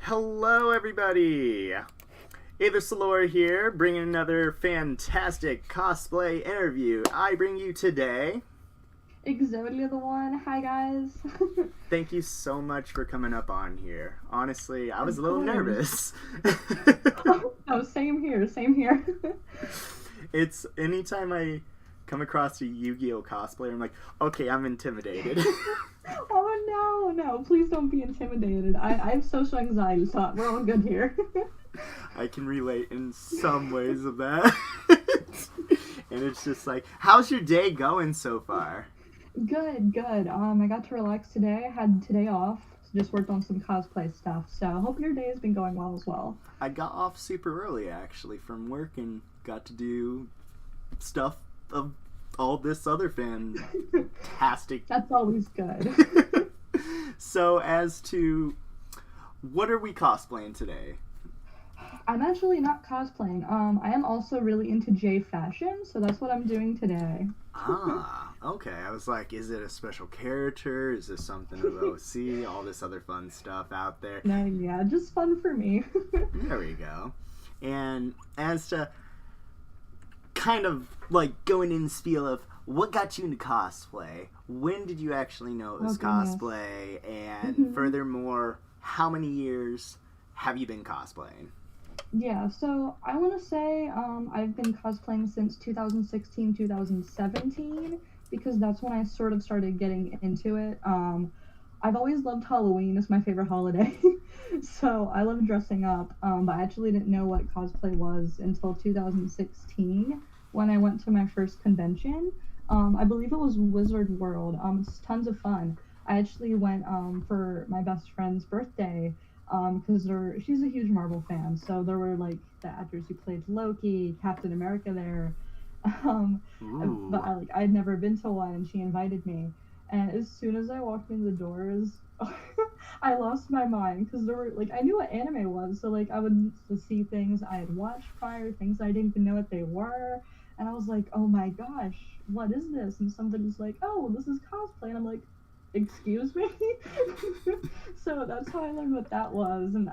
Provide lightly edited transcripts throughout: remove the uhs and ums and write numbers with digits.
Hello, everybody! Aether Salora here, bringing another fantastic cosplay interview. I bring you today. exodiathe1. Hi, guys. Thank you so much for coming up on here. Honestly, I was a little nervous. Oh, same here, same here. It's anytime I come across a Yu-Gi-Oh cosplayer, I'm like, okay, I'm intimidated. Oh, no, please don't be intimidated. I have social anxiety, so we're all good here. I can relate in some ways of that. And it's just like, how's your day going so far? Good. I got to relax today. I had today off. Just worked on some cosplay stuff, so I hope your day has been going well as well. I got off super early, actually, from work and got to do stuff of all this other fantastic... That's always good. So, as to... what are we cosplaying today? I'm actually not cosplaying. I am also really into J fashion, so that's what I'm doing today. Ah, okay. I was like, is it a special character? Is this something of OC? All this other fun stuff out there. No, yeah, just fun for me. There we go. And as to kind of like going in the spiel of what got you into cosplay, when did you actually know it was cosplay? And furthermore, how many years have you been cosplaying? Yeah, so I want to say I've been cosplaying since 2016, 2017, because that's when I sort of started getting into it. I've always loved Halloween. It's my favorite holiday. So I love dressing up, but I actually didn't know what cosplay was until 2016 when I went to my first convention. I believe it was Wizard World. It's tons of fun. I actually went for my best friend's birthday, because she's a huge Marvel fan, so there were like the actors who played Loki, Captain America there. But I'd never been to one, and she invited me. And as soon as I walked in the doors, I lost my mind, because there were like, I knew what anime was, so like I would see things I had watched prior, things I didn't even know what they were, and I was like, oh my gosh, what is this? And somebody's like, oh, this is cosplay, and I'm like, excuse me? So that's how I learned what that was, and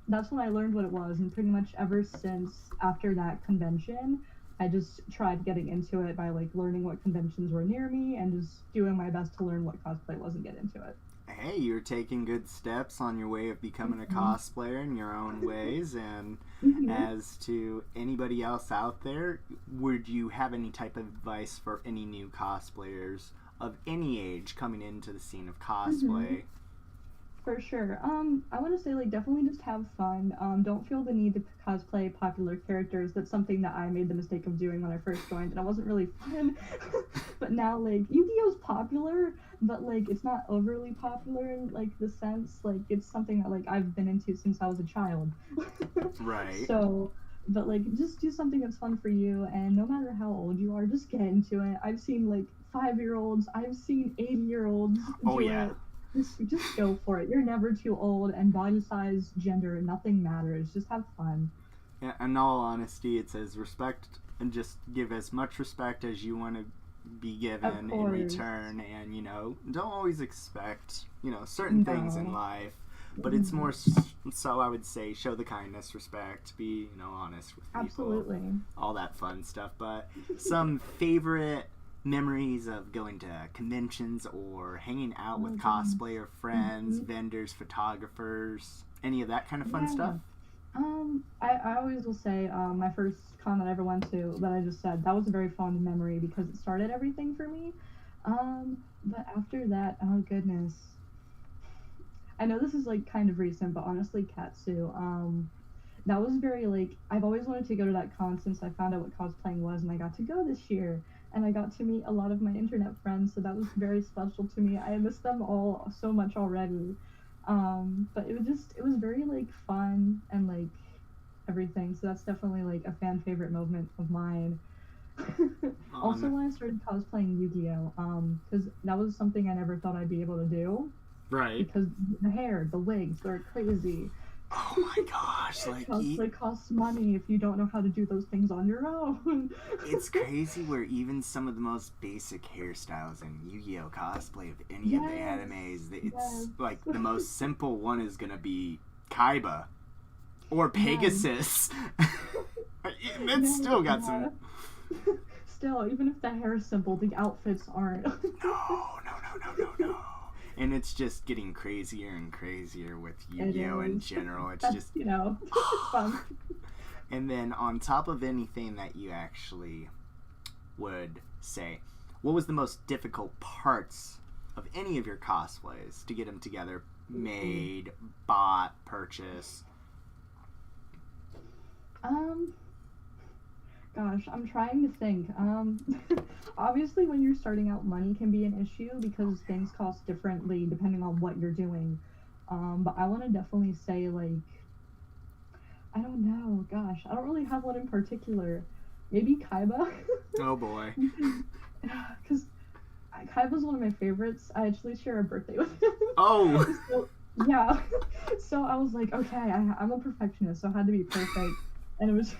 that's when I learned what it was, and pretty much ever since after that convention, I just tried getting into it by like learning what conventions were near me and just doing my best to learn what cosplay was and get into it. Hey, you're taking good steps on your way of becoming a cosplayer in your own ways, and as to anybody else out there, would you have any type of advice for any new cosplayers of any age coming into the scene of cosplay? For sure. I want to say, like, definitely just have fun. Don't feel the need to cosplay popular characters. That's something that I made the mistake of doing when I first joined, and it wasn't really fun. But now, like, Yu-Gi-Oh's popular, but, like, it's not overly popular in, like, the sense, like, it's something that, like, I've been into since I was a child. Right. So, but, like, just do something that's fun for you, and no matter how old you are, just get into it. I've seen, like, 5-year-olds, I've seen 80-year-olds do it. Just go for it. You're never too old, and body size, gender, nothing matters. Just have fun. Yeah, in all honesty, it says respect, and just give as much respect as you want to be given in return, and, you know, don't always expect, you know, certain things in life, but it's more so, I would say, show the kindness, respect, be, you know, honest with people. Absolutely. All that fun stuff, but some favorite memories of going to conventions or hanging out with cosplayer friends, vendors, photographers, any of that kind of fun stuff? I always will say, my first con that I ever went to, that I just said, that was a very fond memory because it started everything for me. But after that, oh goodness. I know this is like kind of recent, but honestly, Katsu, that was very like, I've always wanted to go to that con since I found out what cosplaying was, and I got to go this year. And I got to meet a lot of my internet friends, so that was very special to me. I miss them all so much already. But it was very, like, fun and, like, everything. So that's definitely, like, a fan favorite moment of mine. Also, when I started cosplaying Yugioh, because that was something I never thought I'd be able to do. Right. Because the hair, the wigs, they're crazy. Oh my gosh, like Cosplay costs money if you don't know how to do those things on your own. It's crazy where even some of the most basic hairstyles in Yu-Gi-Oh cosplay of any of the animes, it's like the most simple one is gonna be Kaiba or Pegasus. It's still got some. Still, even if the hair is simple, the outfits aren't. No. And it's just getting crazier and crazier with Yugioh in general. It's just, you know, it's fun. And then on top of anything that you actually would say, what was the most difficult parts of any of your cosplays to get them together, made, bought, purchased? Gosh, I'm trying to think. Obviously, when you're starting out, money can be an issue because things cost differently depending on what you're doing. But I want to definitely say, like, I don't know. Gosh, I don't really have one in particular. Maybe Kaiba. Oh boy. Because Kaiba's one of my favorites. I actually share a birthday with him. Oh. So, yeah. So I was like, okay, I'm a perfectionist, so I had to be perfect. And it was...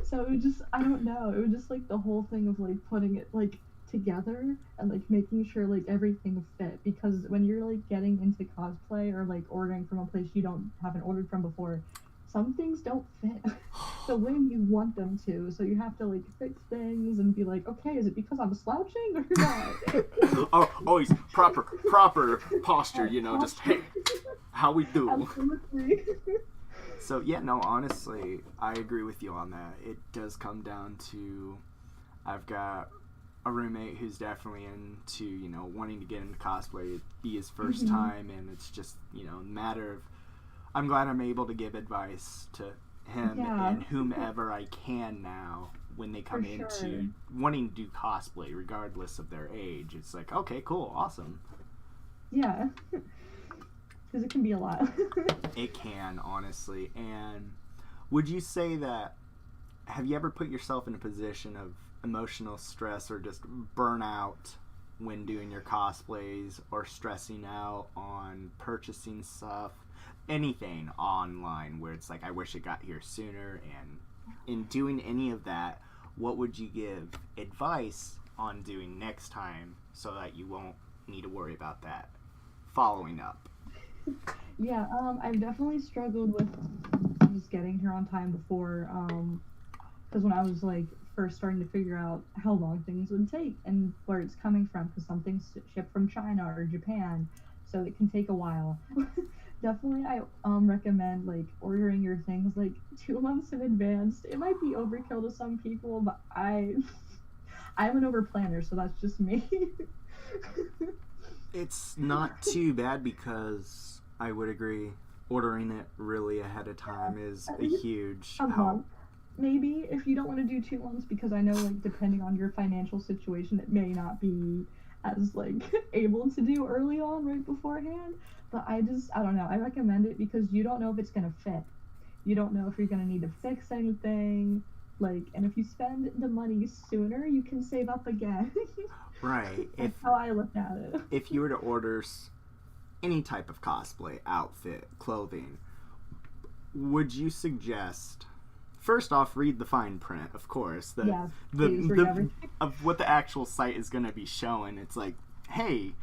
So it was just, I don't know, it was just like the whole thing of like putting it like together and like making sure like everything fit, because when you're like getting into cosplay or like ordering from a place you haven't ordered from before, some things don't fit the way you want them to, so you have to like fix things and be like, okay, is it because I'm slouching or not? Always proper posture, you know, just hey, how we do. Absolutely. So, yeah, no, honestly, I agree with you on that. It does come down to, I've got a roommate who's definitely into, you know, wanting to get into cosplay. It'd be his first time, and it's just, you know, a matter of, I'm glad I'm able to give advice to him and whomever I can now when they come into wanting to do cosplay, regardless of their age. It's like, okay, cool, awesome. Yeah. Because it can be a lot. It can, honestly. And would you say that, have you ever put yourself in a position of emotional stress or just burnout when doing your cosplays, or stressing out on purchasing stuff, anything online, where it's like, I wish it got here sooner? And in doing any of that, what would you give advice on doing next time so that you won't need to worry about that following up? Yeah, I've definitely struggled with just getting here on time before, because when I was like first starting to figure out how long things would take and where it's coming from, because something's shipped from China or Japan, so it can take a while. Definitely, I recommend like ordering your things like 2 months in advance. It might be overkill to some people, but I'm an overplanner, so that's just me. It's not too bad, because I would agree, ordering it really ahead of time is a huge help. Month, maybe, if you don't want to do 2 months, because I know, like, depending on your financial situation, it may not be as, like, able to do early on, right beforehand. But I don't know, I recommend it because you don't know if it's going to fit. You don't know if you're going to need to fix anything, like, and if you spend the money sooner, you can save up again. Right. That's how I look at it. If you were to order any type of cosplay, outfit, clothing, would you suggest, first off, read the fine print, of course, of what the actual site is going to be showing? It's like, hey,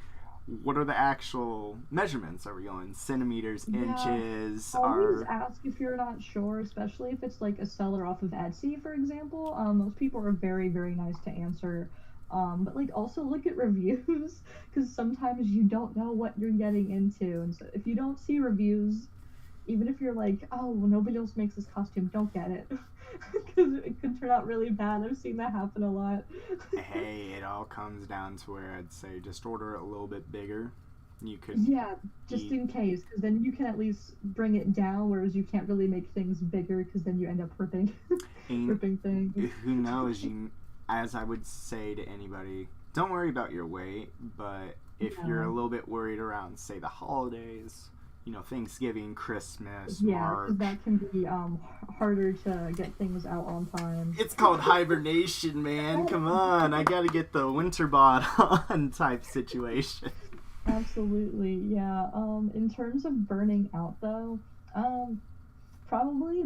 what are the actual measurements? Are we going centimeters, inches? Always ask if you're not sure, especially if it's like a seller off of Etsy, for example. Those people are very, very nice to answer. But like also look at reviews, because sometimes you don't know what you're getting into, and so if you don't see reviews, even if you're like, oh, well, nobody else makes this costume, don't get it, because it could turn out really bad. I've seen that happen a lot. Hey, it all comes down to where I'd say just order it a little bit bigger. You could just in case, because then you can at least bring it down, whereas you can't really make things bigger, because then you end up ripping things. Who knows? As I would say to anybody, don't worry about your weight, but if you're a little bit worried around, say, the holidays, you know, Thanksgiving, Christmas, March. Yeah, that can be harder to get things out on time. It's called hibernation, man. Come on, I gotta get the winter bod on type situation. Absolutely, yeah. In terms of burning out, though, probably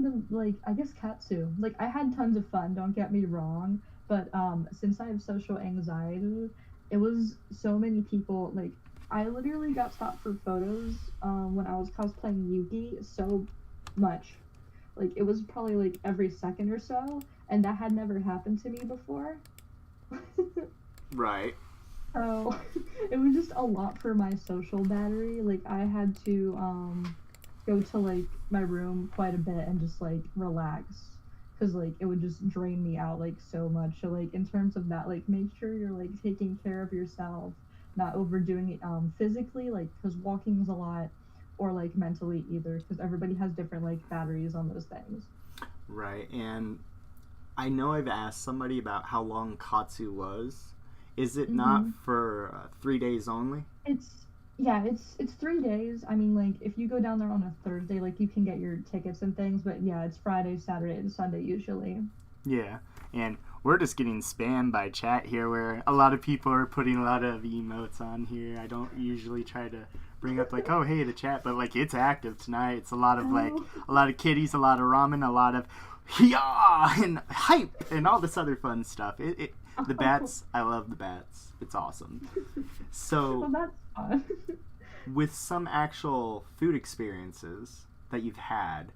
I guess Katsu. Like, I had tons of fun, don't get me wrong. But since I have social anxiety, it was so many people, like, I literally got stopped for photos when I was cosplaying Yugi so much. Like, it was probably like every second or so, and that had never happened to me before. Right. So it was just a lot for my social battery. Like, I had to go to like my room quite a bit and just like relax, because like it would just drain me out like so much. So like in terms of that, like make sure you're like taking care of yourself, not overdoing it physically, like because walking is a lot, or like mentally either, because everybody has different like batteries on those things. Right. And I know I've asked somebody about how long Katsu was. Is it not for 3 days only? It's 3 days. I mean, like if you go down there on a Thursday, like you can get your tickets and things, but yeah, it's Friday, Saturday, and Sunday usually. Yeah, and we're just getting spammed by chat here, where a lot of people are putting a lot of emotes on here. I don't usually try to bring up like, oh hey, the chat, but like it's active tonight. It's a lot of like a lot of kitties, a lot of ramen, a lot of yeah and hype and all this other fun stuff. The bats, I love the bats. It's awesome. So well, that's fun. with some actual food experiences that you've had,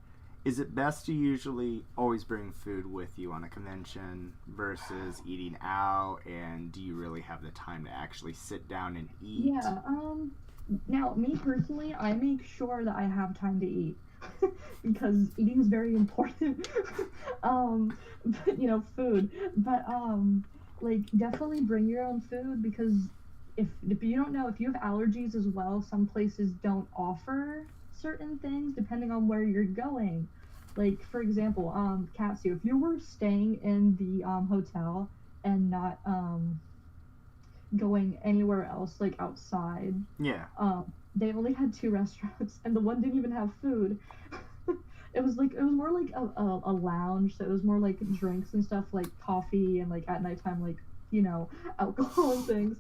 is it best to usually always bring food with you on a convention versus eating out? And do you really have the time to actually sit down and eat? Yeah, now me personally, I make sure that I have time to eat because eating is very important. But, you know, food. But like definitely bring your own food, because if you don't know, if you have allergies as well, some places don't offer certain things depending on where you're going. Like for example, Katsu, if you were staying in the hotel and not going anywhere else like outside, Yeah. they only had 2 restaurants and the one didn't even have food. It was more like a lounge, so it was more like drinks and stuff, like coffee and like at nighttime, like, you know, alcohol and things.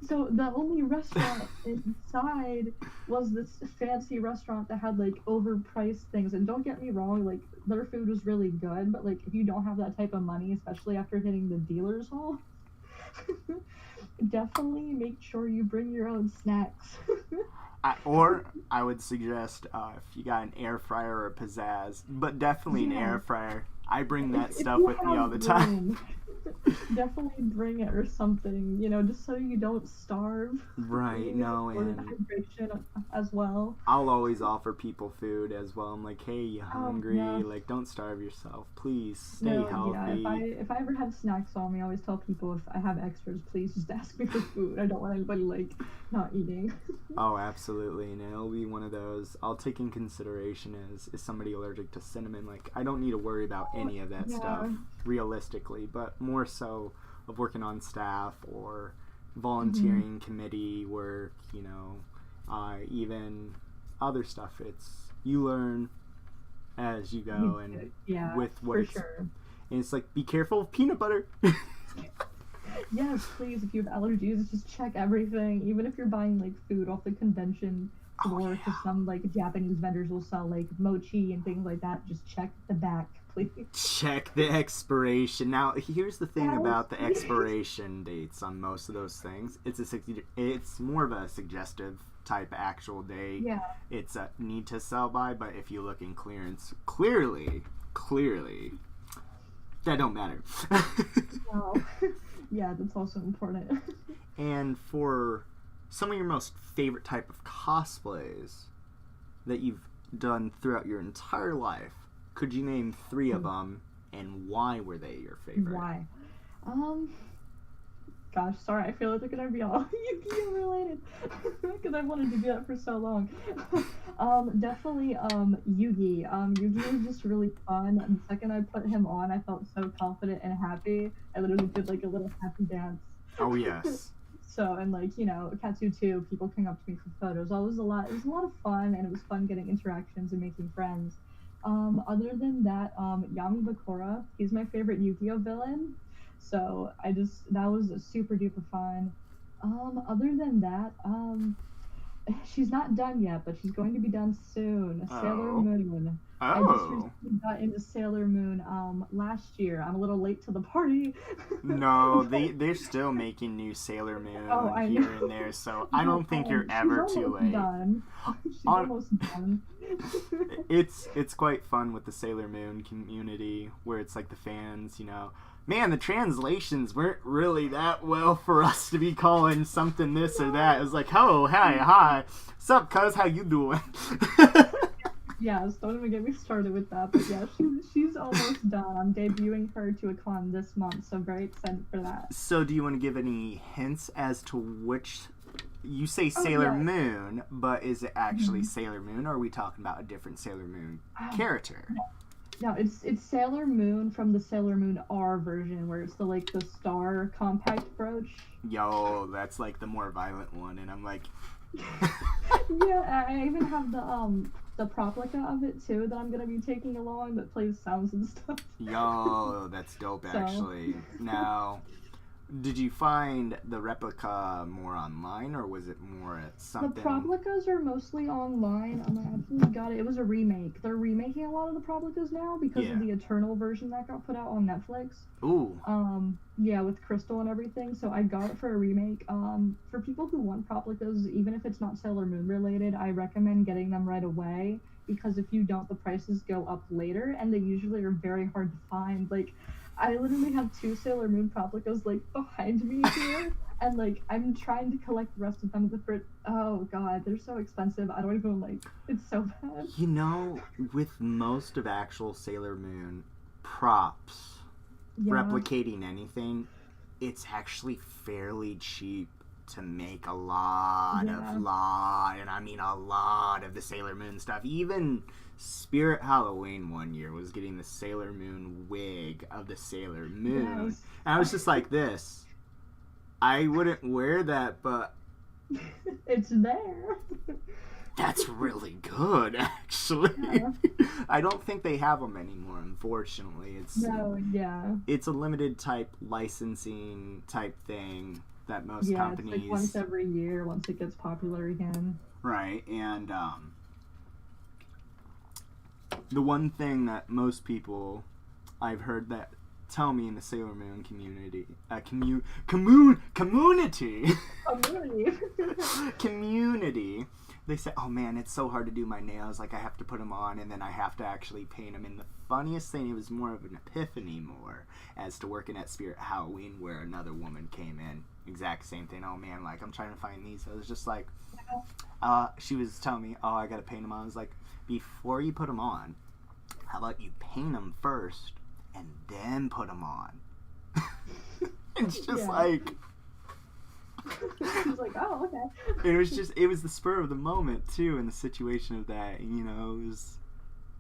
So the only restaurant inside was this fancy restaurant that had like overpriced things. And don't get me wrong, like their food was really good, but like if you don't have that type of money, especially after hitting the dealer's hall, definitely make sure you bring your own snacks. Or I would suggest if you got an air fryer or a pizzazz, but definitely an air fryer. I bring that stuff with me all the time. Definitely bring it or something, you know, just so you don't starve. Right, no, and hydration as well. I'll always offer people food as well. I'm like, hey, you hungry? Yeah. Like, don't starve yourself. Please stay healthy. Yeah, if I ever have snacks on me, I always tell people if I have extras, please just ask me for food. I don't want anybody like not eating. Oh, absolutely, and it'll be one of those I'll take in consideration is somebody allergic to cinnamon? Like, I don't need to worry about any of that stuff realistically, but more so of working on staff or volunteering committee work, you know, even other stuff. It's you learn as you go, and with what it's, and it's like, be careful of peanut butter. Yes, please, if you have allergies, just check everything. Even if you're buying like food off the convention floor, because some like Japanese vendors will sell like mochi and things like that, just check the back, please. Check the expiration. Now, here's the thing about the expiration dates on most of those things. It's more of a suggestive type actual date. Yeah. It's a need to sell by, but if you look in clearance, clearly, that don't matter. Wow. Yeah, that's also important. And for some of your most favorite type of cosplays that you've done throughout your entire life, could you name 3 of them, and why were they your favorite? Why? Gosh, sorry, I feel like they're gonna be all Yugioh related, because I wanted to do that for so long. Definitely, Yugi. Yugi was just really fun. And the second I put him on, I felt so confident and happy. I literally did like a little happy dance. Oh yes. So, and like, you know, Katsu too, people came up to me for photos. It was a lot of fun, and it was fun getting interactions and making friends. Other than that, Yami Bakura, he's my favorite Yugioh villain. So that was super duper fun. Other than that, she's not done yet, but she's going to be done soon. Sailor Oh. Moon. I just recently got into Sailor Moon last year. I'm a little late to the party. No, they're still making new Sailor Moon here and there, so I don't think you're ever too late. Done. She's almost done. It's quite fun with the Sailor Moon community, where it's like the fans, you know, man, the translations weren't really that well for us to be calling something this or that. It was like, oh, hi, sup, cuz, how you doing? Yeah, don't even get me started with that. But yeah, she's almost done. I'm debuting her to a con this month, so very excited for that. So do you want to give any hints as to which... You say Sailor Moon, but is it actually Sailor Moon, or are we talking about a different Sailor Moon character? No, it's Sailor Moon from the Sailor Moon R version, where it's the star compact brooch. Yo, that's like the more violent one, and I'm like... Yeah, I even have the proplica of it too that I'm gonna be taking along that plays sounds and stuff. Yo, that's dope actually. Now, did you find the replica more online, or was it more at something? The proplicas are mostly online. I absolutely got it. It was a remake. They're remaking a lot of the proplicas now because of the Eternal version that got put out on Netflix. Ooh. Yeah, with Crystal and everything. So I got it for a remake. For people who want proplicas, even if it's not Sailor Moon related, I recommend getting them right away, because if you don't, the prices go up later, and they usually are very hard to find. Like, I literally have 2 Sailor Moon proplicas, behind me here, and, I'm trying to collect the rest of them. Oh, God, they're so expensive. I don't even, it's so bad. You know, with most of actual Sailor Moon props, replicating anything, it's actually fairly cheap to make a lot, and I mean a lot of the Sailor Moon stuff. Even Spirit Halloween one year was getting the Sailor Moon wig of the Sailor Moon. Yes. And I was just like this. I wouldn't wear that, but... It's there. That's really good, actually. Yeah. I don't think they have them anymore, unfortunately. It's a limited type licensing type thing that most companies... It's once every year, once it gets popular again. Right, and the one thing that most people I've heard that tell me in the Sailor Moon community, community, they say, oh man, it's so hard to do my nails, I have to put them on and then I have to actually paint them. And the funniest thing, it was more of an epiphany more as to working at Spirit Halloween, where another woman came in, exact same thing, oh man, I'm trying to find these. I was just like, she was telling me, oh, I gotta paint them on. I was like, before you put them on, how about you paint them first and then put them on? It's just She's like, oh, okay. It was the spur of the moment too, in the situation of that, you know. It was,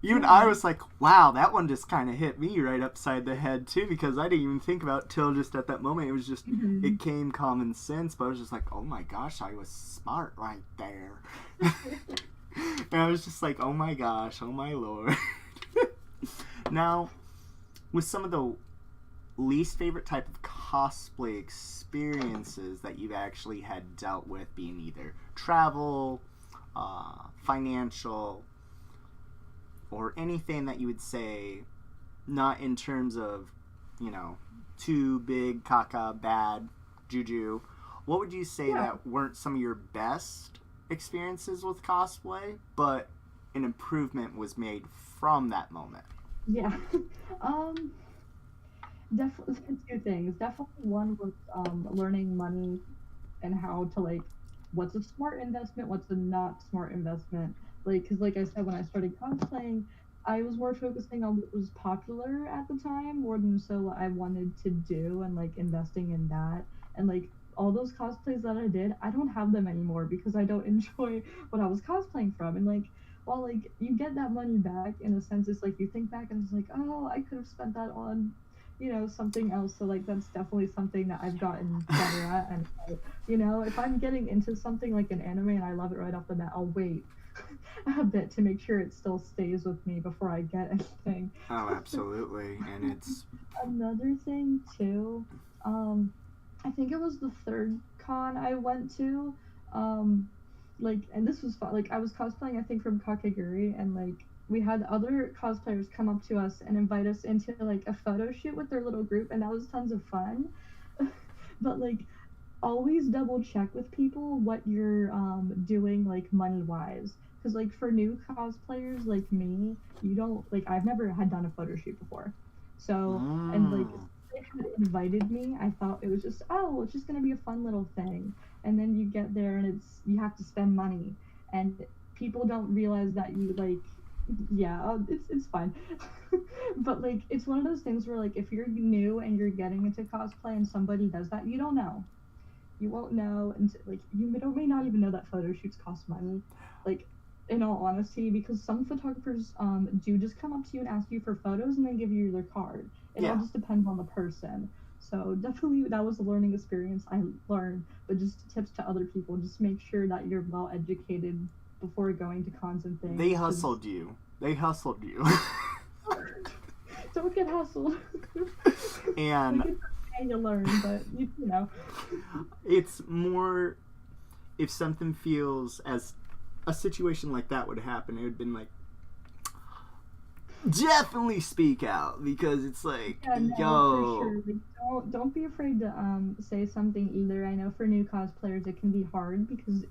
even I was like, wow, that one just kind of hit me right upside the head too, because I didn't even think about it till just at that moment. It was just, it came common sense, but I was just like, oh my gosh, I was smart right there. And I was just like, oh my gosh, oh my lord. Now, with some of the least favorite type of cosplay experiences that you've actually had dealt with, being either travel, financial, or anything that you would say, not in terms of, you know, too big, caca, bad, juju, what would you say that weren't some of your best experiences with cosplay, but an improvement was made from that moment? Yeah. Definitely 2 things. Definitely one was learning money and how to what's a smart investment, what's a not smart investment. Because I said, when I started cosplaying, I was more focusing on what was popular at the time more than so what I wanted to do, and investing in that. And all those cosplays that I did, I don't have them anymore because I don't enjoy what I was cosplaying from. And while you get that money back in a sense, it's you think back and it's oh, I could have spent that on, you know, something else. So that's definitely something that I've gotten better at. And you know, if I'm getting into something like an anime and I love it right off the bat, I'll wait a bit to make sure it still stays with me before I get anything. Oh, absolutely. And it's another thing too. I think it was the 3rd con I went to. like, and this was fun. Like, I was cosplaying, I think, from Kakeguri, and like we had other cosplayers come up to us and invite us into like a photo shoot with their little group, and that was tons of fun. But like, always double check with people what you're doing, like, money wise, because like for new cosplayers like me, you don't like, I've never had done a photo shoot before, so, and like they had invited me, I thought it was just, oh, it's just gonna be a fun little thing, and then you get there and it's, you have to spend money, and people don't realize that you like, yeah, it's fine. But like, it's one of those things where like, if you're new and you're getting into cosplay and somebody does that, you don't know, you won't know, and like, you may not even know that photo shoots cost money, like, in all honesty, because some photographers do just come up to you and ask you for photos and then give you their card. It all just depends on the person. So definitely that was a learning experience I learned, but just tips to other people, just make sure that you're well educated before going to cons and things. They hustled you. Don't get hustled. And you learn, but you know. It's more, if something feels, as a situation like that would happen, it would have been like, definitely speak out, because it's like, yo. For sure. Like, don't be afraid to say something either. I know for new cosplayers it can be hard because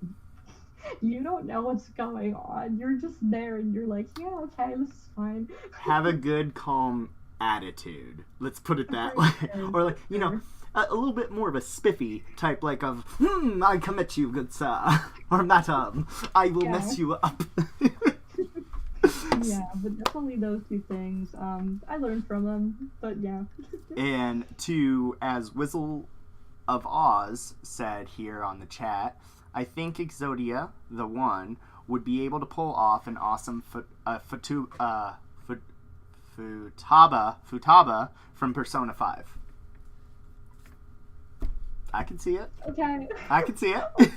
you don't know what's going on. You're just there and you're like, yeah, okay, this is fine. Have a good, calm attitude. Let's put it that way. Or like, you know, a little bit more of a spiffy type, like of, I come at you, good sir. Or madam, I will mess you up. Yeah, but definitely those two things. I learned from them, but yeah. And to, as Whistle of Oz said here on the chat, I think exodiathe1 would be able to pull off an awesome Futaba from Persona 5. I can see it. Okay. I can see it.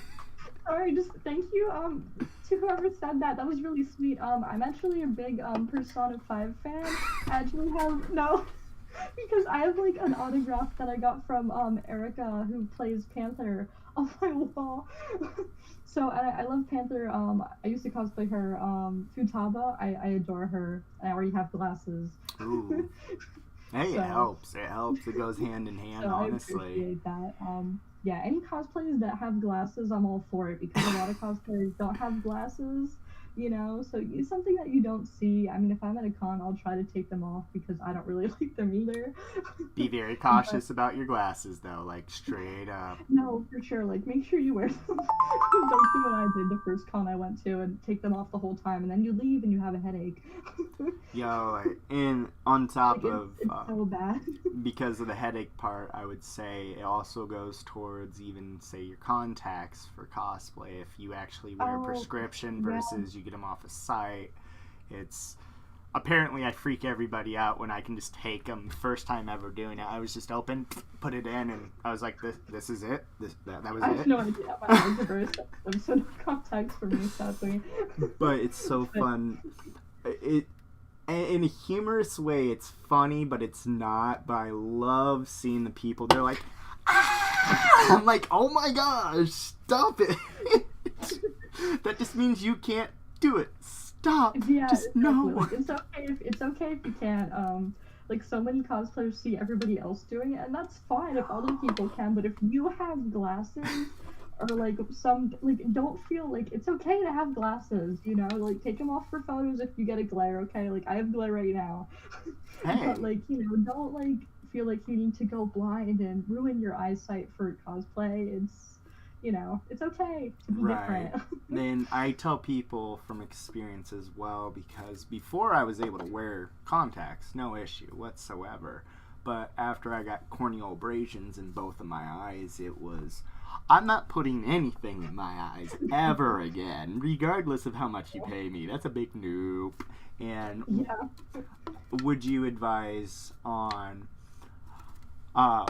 Sorry, just thank you to whoever said that. That was really sweet. I'm actually a big Persona 5 fan. I actually have because I have like an autograph that I got from Erica, who plays Panther, on my wall. So I love Panther. I used to cosplay her. Futaba, I adore her. I already have glasses. Ooh. Hey, so, it helps. It helps. It goes hand in hand, so honestly. I appreciate that. Yeah, any cosplayers that have glasses, I'm all for it, because a lot of cosplayers don't have glasses, you know, so it's something that you don't see. I mean, if I'm at a con, I'll try to take them off because I don't really like them either. Be very cautious about your glasses, though, like, straight up. No, for sure, like, make sure you wear them. Don't do what I did the first con I went to and take them off the whole time, and then you leave and you have a headache. Yo, and on top like, of... It's so bad. Because of the headache part, I would say it also goes towards even, say, your contacts for cosplay. If you actually wear a prescription versus you get them off a site, it's... Apparently, I freak everybody out when I can just take them. First time ever doing it, I was just open, put it in, and I was like, this is it? That was it? I have no idea. My eyes are very sensitive, so no contacts for me, sadly. But it's so fun. In a humorous way, it's funny, but it's not. But I love seeing the people. They're like, ah! I'm like, oh my gosh, stop it. That just means you can't do it. Stop. Yeah, just exactly. no. Like, it's okay if you can't. Like, so many cosplayers see everybody else doing it, and that's fine if other people can. But if you have glasses, or like don't feel like it's okay to have glasses, you know, like take them off for photos if you get a glare, okay? Like I have glare right now. Hey. But like, you know, don't like feel like you need to go blind and ruin your eyesight for cosplay. It's, you know, it's okay to be different. Then I tell people from experience as well, because before I was able to wear contacts, no issue whatsoever. But after I got corneal abrasions in both of my eyes, it was, I'm not putting anything in my eyes ever again, regardless of how much you pay me. That's a big nope. And would you advise on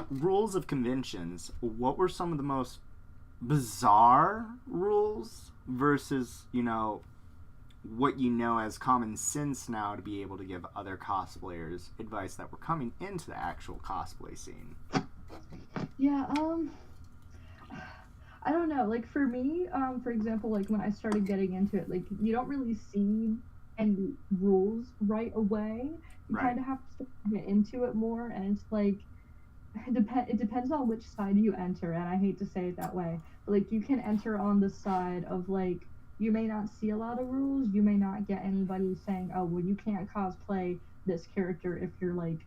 rules of conventions? What were some of the most bizarre rules versus, you know, what you know as common sense now to be able to give other cosplayers advice that were coming into the actual cosplay scene? Yeah, I don't know. Like for me, for example, like when I started getting into it, like you don't really see any rules right away. You Right. kind of have to get into it more, and it's like it depends on which side you enter. And I hate to say it that way, but like you can enter on the side of like you may not see a lot of rules. You may not get anybody saying, "Oh, well, you can't cosplay this character if you're like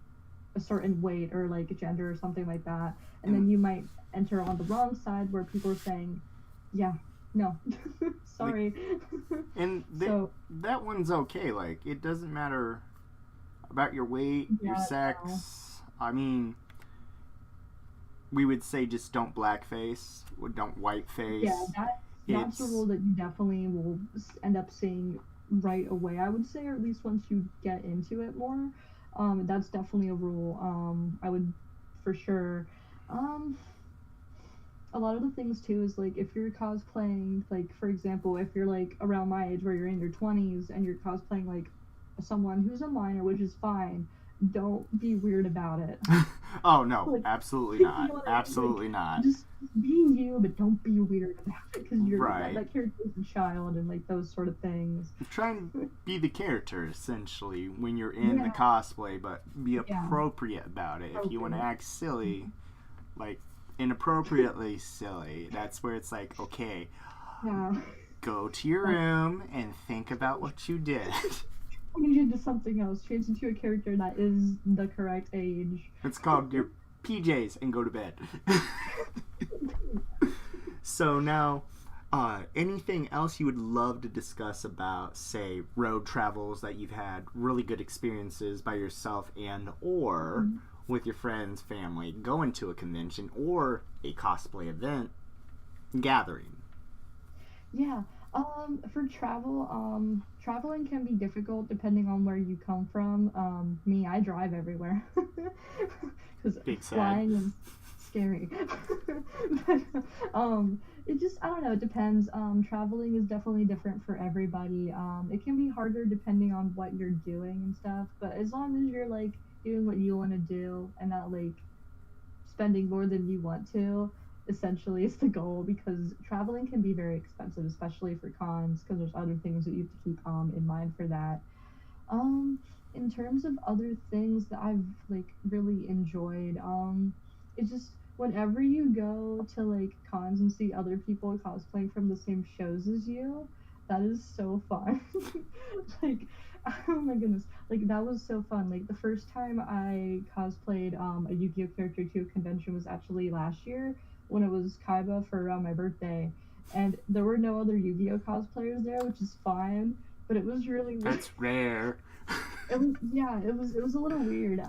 a certain weight or like gender or something like that." And then you might enter on the wrong side where people are saying, yeah, no, sorry. And So that one's okay. Like, it doesn't matter about your weight, your sex. no. I mean, we would say just don't blackface, or don't whiteface. Yeah, that's a rule that you definitely will end up seeing right away, I would say, or at least once you get into it more. That's definitely a rule. I would for sure. Um, a lot of the things too is like if you're cosplaying, like for example, if you're like around my age where you're in your 20s and you're cosplaying like someone who's a minor, which is fine, don't be weird about it. Oh no, Like, absolutely you not. know what I mean? Absolutely Like, not. just be you, but don't be weird about it because you're Right. that character is a child and like those sort of things. Try and be the character essentially when you're in the Yeah. cosplay, but be Yeah. appropriate about it. If you want to Appropriate. act silly, like inappropriately silly, that's where it's like, okay, Yeah. go to your room and think about what you did. Change into something else. Change into a character that is the correct age. It's called your PJs and go to bed. So now, anything else you would love to discuss about, say, road travels that you've had really good experiences by yourself and or with your friends, family, going to a convention or a cosplay event gathering? Yeah. For travel, traveling can be difficult depending on where you come from. Me, I drive everywhere because Big sad. flying is scary. But, it just, I don't know, it depends. Traveling is definitely different for everybody. It can be harder depending on what you're doing and stuff, but as long as you're like doing what you want to do and not like spending more than you want to, essentially is the goal, because traveling can be very expensive, especially for cons, because there's other things that you have to keep in mind for that. um in terms of other things that I've like really enjoyed, it's just whenever you go to like cons and see other people cosplaying from the same shows as you, that is so fun. Like, oh my goodness, like that was so fun. Like the first time I cosplayed a Yu-Gi-Oh character to a convention was actually last year when it was Kaiba for around my birthday, and there were no other Yu-Gi-Oh cosplayers there, which is fine, but it was really weird. That's rare. It was, yeah, it was a little weird,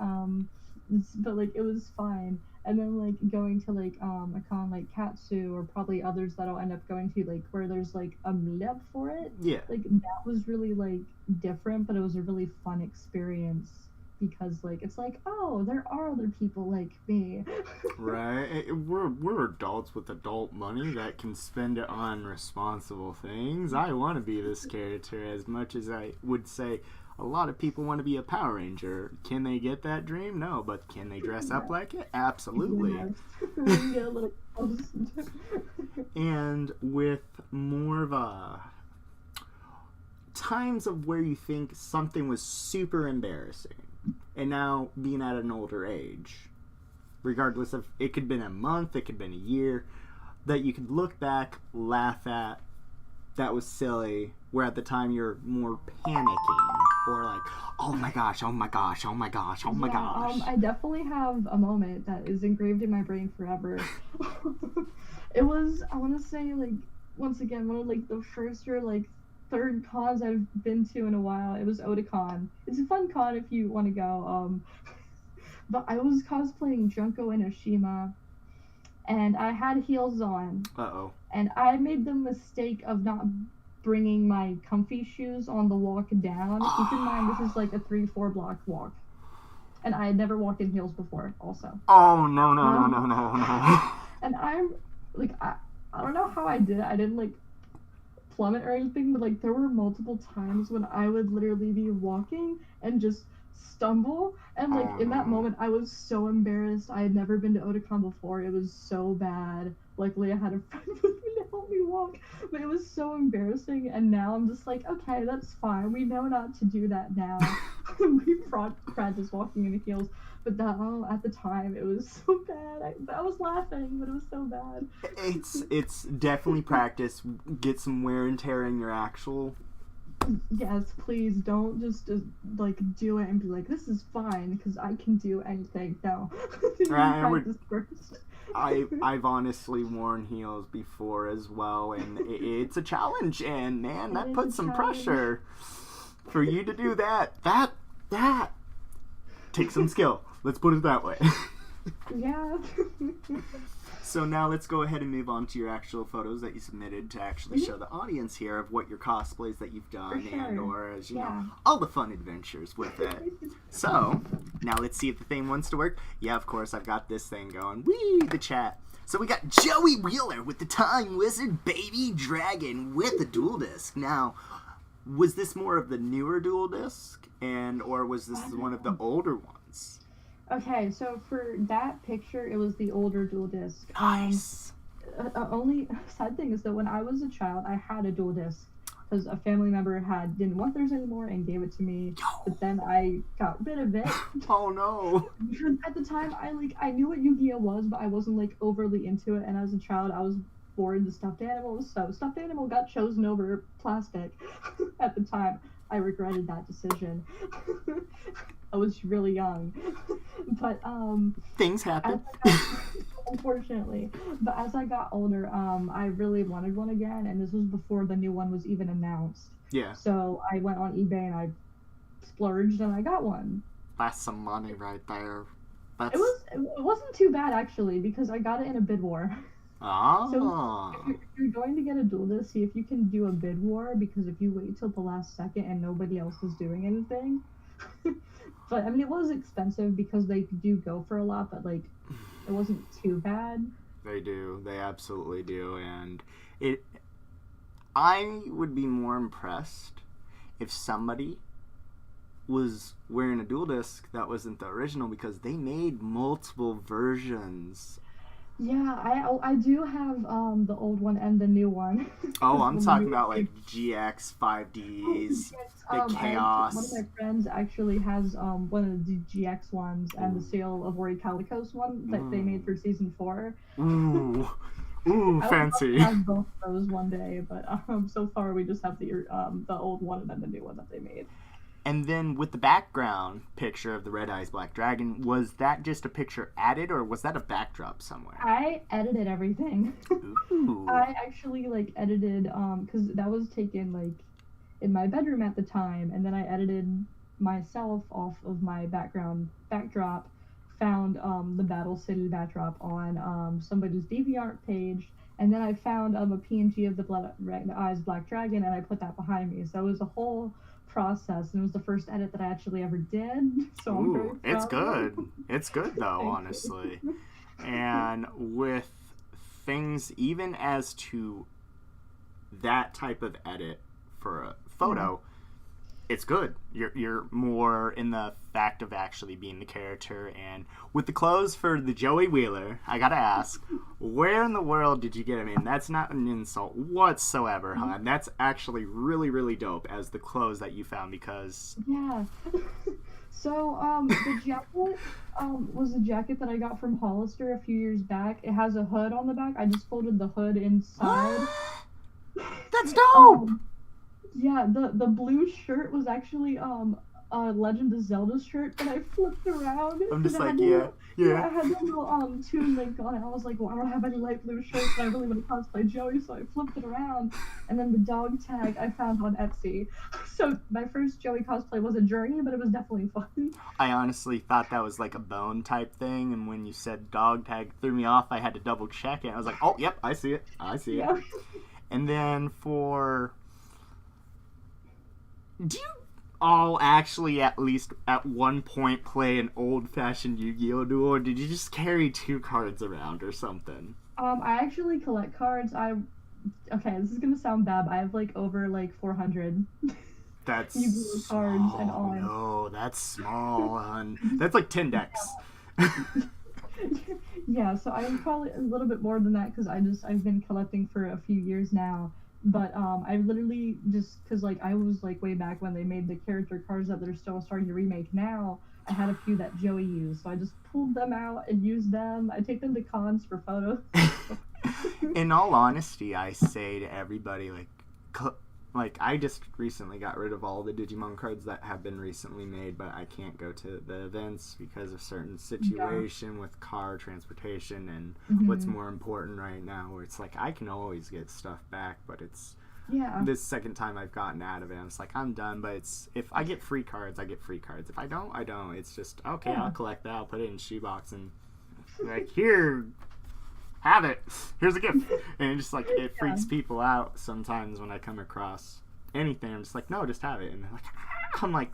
but like it was fine. And then like going to like a con like Katsu, or probably others that I'll end up going to, like where there's like a meetup for it, Yeah. like that was really like different, but it was a really fun experience because like it's like, oh, there are other people like me. Right. We're adults with adult money that can spend it on responsible things. I want to be this character as much as I would say a lot of people want to be a Power Ranger. Can they get that dream? No, but can they dress up like it? Absolutely. Yes. Get a little close. And with more of a times of where you think something was super embarrassing, and now being at an older age, regardless of, it could have been a month, it could have been a year, that you could look back, laugh at, that was silly, where at the time you're more panicking, or like, oh my gosh, oh my gosh, oh my gosh, oh my gosh. I definitely have a moment that is engraved in my brain forever. It was, I want to say, like, once again, one of like the first or like third cons I've been to in a while. It was Otakon. It's a fun con if you want to go. But I was cosplaying Junko Enoshima, and I had heels on. Uh-oh. And I made the mistake of not bringing my comfy shoes on the walk down. Keep in mind, this is like a 3-4 block walk. And I had never walked in heels before, also. Oh, no. And I'm, like, I don't know how I did it. I didn't, like, plummet or anything, but, like, there were multiple times when I would literally be walking and just stumble. And, like, in that moment, I was so embarrassed. I had never been to Otakon before. It was so bad. luckily I had a friend with me to help me walk, but it was so embarrassing, and now I'm just like, okay, that's fine, we know not to do that now. We practice walking in heels, but that, at the time it was so bad. I was laughing, but it was so bad. It's definitely practice. Get some wear and tear in your actual. Yes, please don't just like do it and be like, this is fine because I can do anything. No, practice first. I've honestly worn heels before as well, and it's a challenge, and man, that puts some pressure for you to do that. That takes some skill. Let's put it that way. Yeah. So now let's go ahead and move on to your actual photos that you submitted to actually show the audience here of what your cosplays that you've done and or as you know, all the fun adventures with it. So now let's see if the thing wants to work. Yeah, of course, I've got this thing going. Whee, the chat. So we got Joey Wheeler with the Time Wizard Baby Dragon with a dual disc. Now, was this more of the newer dual disc or was this one of the older ones? Okay, so for that picture, it was the older dual disc. Nice. Only sad thing is that when I was a child, I had a dual disc because a family member didn't want theirs anymore and gave it to me. But then I got rid of it. Oh no! Because at the time, I knew what Yu-Gi-Oh was, but I wasn't like overly into it. And as a child, I was bored with stuffed animals, so stuffed animal got chosen over plastic. At the time, I regretted that decision. I was really young, but things happen. Unfortunately, but as I got older, I really wanted one again, and this was before the new one was even announced. Yeah. So I went on eBay and I splurged and I got one. That's some money right there. It wasn't too bad actually because I got it in a bid war. Ah. So if you're going to get a dual disc, see if you can do a bid war, because if you wait till the last second and nobody else is doing anything. But I mean, it was expensive because they do go for a lot, but like it wasn't too bad. They do. They absolutely do. And I would be more impressed if somebody was wearing a dual disc that wasn't the original, because they made multiple versions. Yeah, I do have the old one and the new one. Oh, I'm talking about like GX 5Ds, the Chaos. One of my friends actually has one of the GX ones and the Sale of Ori Calicos one that they made for season 4. Ooh, fancy. I would have both of those one day, but so far we just have the old one and then the new one that they made. And then with the background picture of the Red Eyes Black Dragon, was that just a picture added, or was that a backdrop somewhere? I edited everything. Ooh. I actually edited because that was taken in my bedroom at the time, and then I edited myself off of my backdrop, found the Battle City backdrop on somebody's DeviantArt page, and then I found a PNG of the Red Eyes Black Dragon, and I put that behind me. So it was a whole process, and it was the first edit that I actually ever did. So I'm very proud. It's good. It's good though, honestly. And with things even as to that type of edit for a photo, it's good. You're more in the fact of actually being the character. And with the clothes for the Joey Wheeler, I gotta ask, where in the world did you get them in? That's not an insult whatsoever, huh? And that's actually really, really dope as the clothes that you found, because... Yeah. So, the jacket was a jacket that I got from Hollister a few years back. It has a hood on the back. I just folded the hood inside. That's dope! Yeah, the blue shirt was actually a Legend of Zelda shirt that I flipped around. I'm just like, I had the little Toon Link on it. I was like, well, I don't have any light blue shirts, but I really want to cosplay Joey, so I flipped it around. And then the dog tag I found on Etsy. So my first Joey cosplay was a journey, but it was definitely fun. I honestly thought that was like a bone type thing, and when you said dog tag threw me off, I had to double check it. I was like, oh, yep, I see it. And then do you all actually at least at one point play an old-fashioned Yu-Gi-Oh duel, or did you just carry 2 cards around or something? I actually collect cards. Okay, this is gonna sound bad, but I have over 400 That's Yu-Gi-Oh cards and all. No, that's small, hon. That's like 10 decks. Yeah, so I'm probably a little bit more than that because I've been collecting for a few years now. But I literally just because like I was like way back when they made the character cards that they're still starting to remake now. I had a few that Joey used, so I just pulled them out and used them. I take them to cons for photos. In all honesty, I say to everybody, like I just recently got rid of all the Digimon cards that have been recently made, but I can't go to the events because of certain situation with car transportation and what's more important right now, where it's like I can always get stuff back, but it's this second time I've gotten out of it. It's like I'm done, but it's if I get free cards, I get free cards. If I don't, I don't. It's just okay. I'll collect that. I'll put it in a shoebox and like here. Have it. Here's a gift. And it just like it freaks people out sometimes when I come across anything. I'm just like, no, just have it. And they're like, I'm like,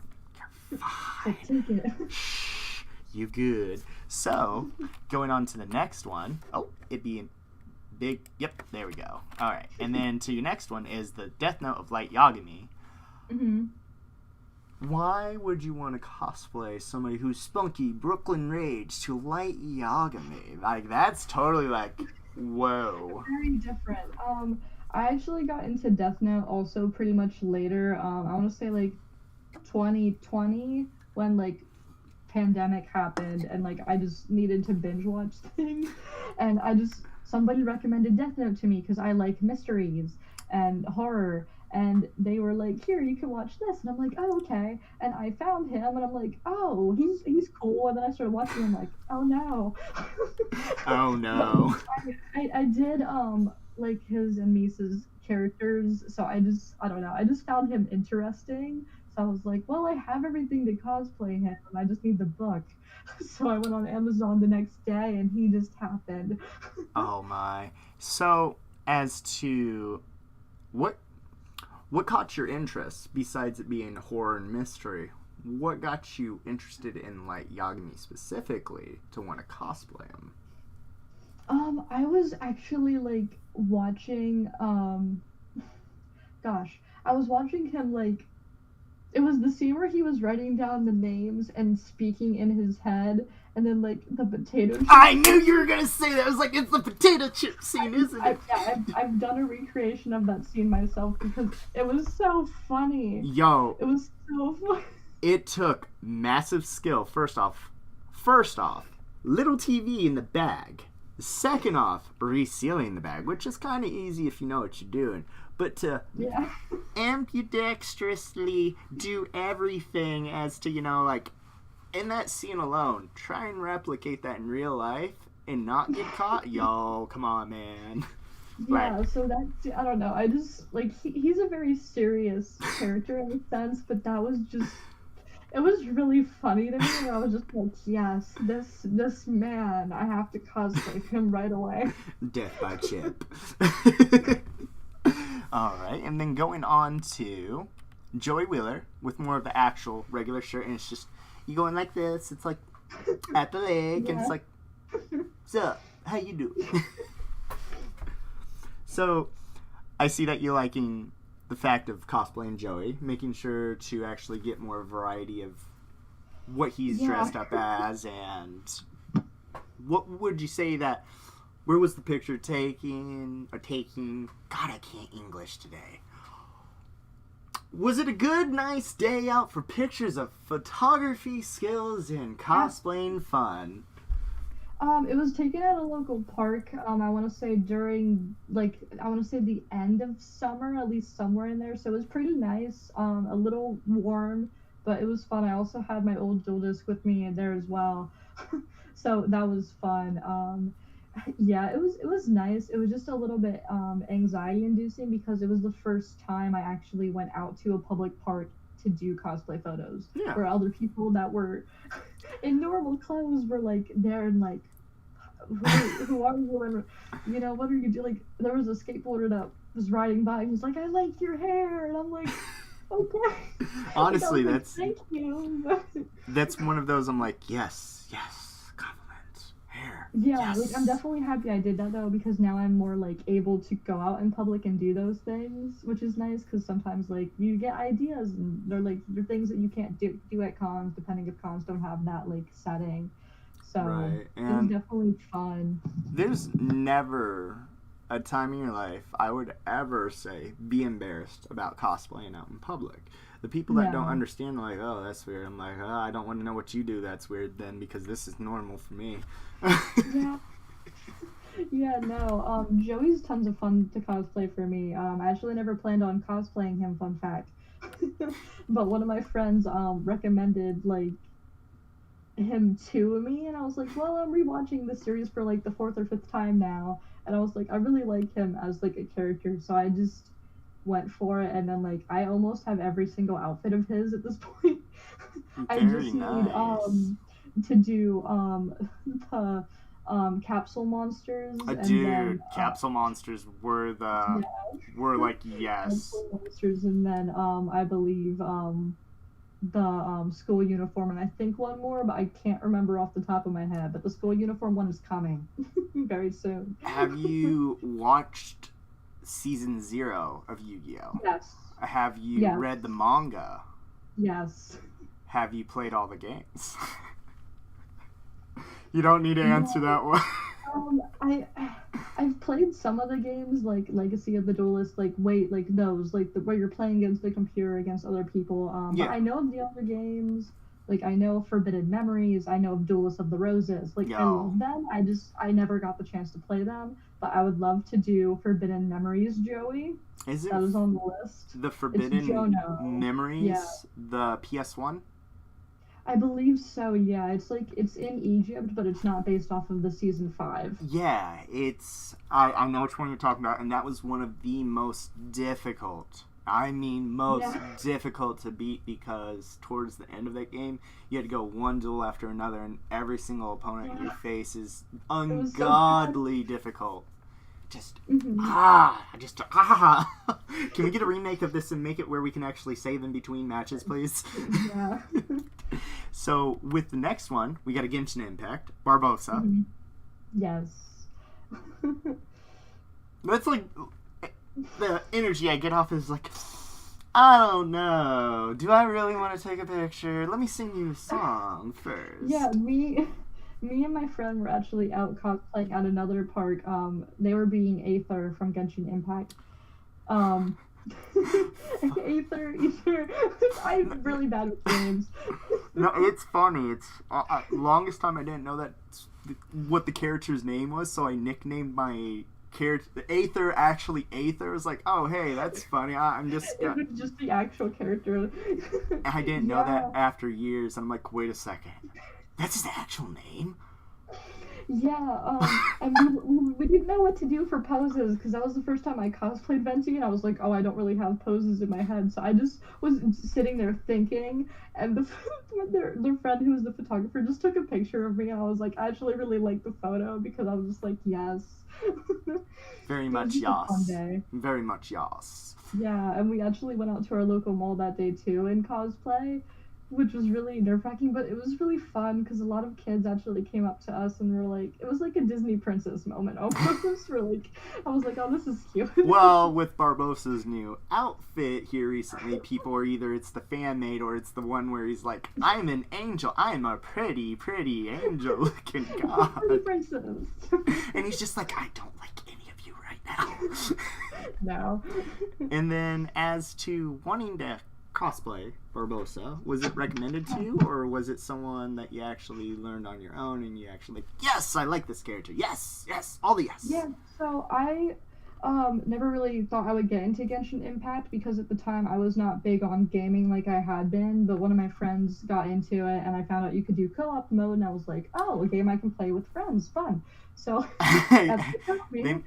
you're fine. Shh, you good. So going on to the next one. Oh, it'd be big. Yep, there we go. All right, and then to your next one is the Death Note of Light Yagami. Why would you want to cosplay somebody who's spunky Brooklyn Rage to Light Yagami? Like, that's totally like, whoa. Very different. I actually got into Death Note also pretty much later. I want to say like 2020 when like pandemic happened and like I just needed to binge watch things, and somebody recommended Death Note to me because I like mysteries and horror. And they were like, here, you can watch this. And I'm like, oh, okay. And I found him, and I'm like, oh, he's cool. And then I started watching him, like, oh, no. Oh, no. I did, like, his and Misa's characters. So I don't know. I just found him interesting. So I was like, well, I have everything to cosplay him. I just need the book. So I went on Amazon the next day, and he just happened. Oh, my. So, as to what caught your interest, besides it being horror and mystery? What got you interested in Light Yagami specifically to want to cosplay him? I was actually, like, watching, I was watching him, like, it was the scene where he was writing down the names and speaking in his head, and then, like, the potato chip. I knew you were going to say that. I was like, it's the potato chip scene, isn't it? I've done a recreation of that scene myself because it was so funny. Yo. It was so funny. It took massive skill. First off, little TV in the bag. Second off, resealing the bag, which is kind of easy if you know what you're doing. But to ambidextrously do everything as to, like, in that scene alone, try and replicate that in real life and not get caught. Yo, come on, man. Yeah, so that's, I don't know. I just, like, he's a very serious character in a sense, but that was just, it was really funny to me. And I was just like, yes, this man, I have to cosplay him right away. Death by chip. All right, and then going on to Joey Wheeler with more of the actual regular shirt, and it's just you going like this. It's like at the leg, and it's like, what's up? How you doing? So, I see that you're liking the fact of cosplaying Joey, making sure to actually get more variety of what he's dressed up as, and what would you say that? Where was the picture taking? God, I can't English today. Was it a good, nice day out for pictures of photography skills and cosplaying fun? It was taken at a local park. I want to say during, like, the end of summer, at least somewhere in there. So it was pretty nice. A little warm, but it was fun. I also had my old dual disc with me there as well. So that was fun. Yeah, it was nice. It was just a little bit anxiety inducing because it was the first time I actually went out to a public park to do cosplay photos. Yeah. Where other people that were in normal clothes were like there and like, who are you, and what are you doing? Like, there was a skateboarder that was riding by and he's like, I like your hair, and I'm like, okay. Honestly, like, thank you. That's one of those I'm like, yes, compliment, hair. Yeah, yes. Like, I'm definitely happy I did that though, because now I'm more like able to go out in public and do those things, which is nice because sometimes like you get ideas and they're things that you can't do at cons, depending if cons don't have that like setting. So right. it was definitely fun. There's never a time in your life I would ever say be embarrassed about cosplaying out in public. The people that don't understand are like, oh, that's weird. I'm like, oh, I don't want to know what you do that's weird then, because this is normal for me. Yeah. Yeah, no. Joey's tons of fun to cosplay for me. I actually never planned on cosplaying him, fun fact. But one of my friends recommended like him to me, and I was like, well, I'm rewatching the series for like the fourth or fifth time now, and I was like, I really like him as like a character, so I just went for it, and then like I almost have every single outfit of his at this point. I just need to do the capsule monsters, and then capsule monsters were the were like capsule monsters, and then I believe the school uniform, and I think one more, but I can't remember off the top of my head. But the school uniform one is coming very soon. Have you watched season 0 of Yu-Gi-Oh? Yes. Have you read the manga? Yes. Have you played all the games? You don't need to answer that one. I've played some of the games, like Legacy of the Duelist, like those, like where you're playing against the computer against other people. But I know of the other games. Like I know Forbidden Memories. I know of Duelist of the Roses. Like I love them. I never got the chance to play them, but I would love to do Forbidden Memories, Joey. Is it? That is on the list. The Forbidden Memories, the PS1. I believe so, yeah. It's like, it's in Egypt, but it's not based off of the season 5. Yeah, I know which one you're talking about, and that was one of the most difficult. I mean, difficult to beat, because towards the end of that game, you had to go one duel after another, and every single opponent you face is ungodly difficult. Can we get a remake of this and make it where we can actually save in between matches, please? Yeah. So, with the next one, we got a Genshin Impact, Barbosa. Yes. That's like, the energy I get off is like, I don't know. Do I really want to take a picture? Let me sing you a song first. Yeah, me and my friend were actually out cosplaying at another park. They were being Aethor from Genshin Impact. Aether. I'm really bad with names. No, it's funny. It's longest time I didn't know what the character's name was, so I nicknamed my character Aether. Actually, Aether was like, oh hey, that's funny. I'm just. It was just the actual character. I didn't know that after years. I'm like, wait a second, that's his actual name. Yeah, and we didn't know what to do for poses, because that was the first time I cosplayed Venti, and I was like, oh, I don't really have poses in my head, so I just was sitting there thinking, and their friend who was the photographer just took a picture of me, and I was like, I actually really liked the photo, because I was just like, yes. Very much yas. Very much yas. Yeah, and we actually went out to our local mall that day too in cosplay, which was really nerve-wracking, but it was really fun because a lot of kids actually came up to us and were like, it was like a Disney princess moment almost. I was like, oh, this is cute. Well, with Barbosa's new outfit here recently, people are either it's the fan-made or it's the one where he's like, I'm an angel. I'm a pretty, pretty angel-looking god. Pretty princess. And he's just like, I don't like any of you right now. No. And then as to wanting to cosplay Barbosa, was it recommended to you, or was it someone that you actually learned on your own and you actually, yes, I like this character, yes, all the yes? Yeah, so I never really thought I would get into Genshin Impact, because at the time I was not big on gaming like I had been, but one of my friends got into it and I found out you could do co-op mode, and I was like, oh, a game I can play with friends, fun. So that's what took me.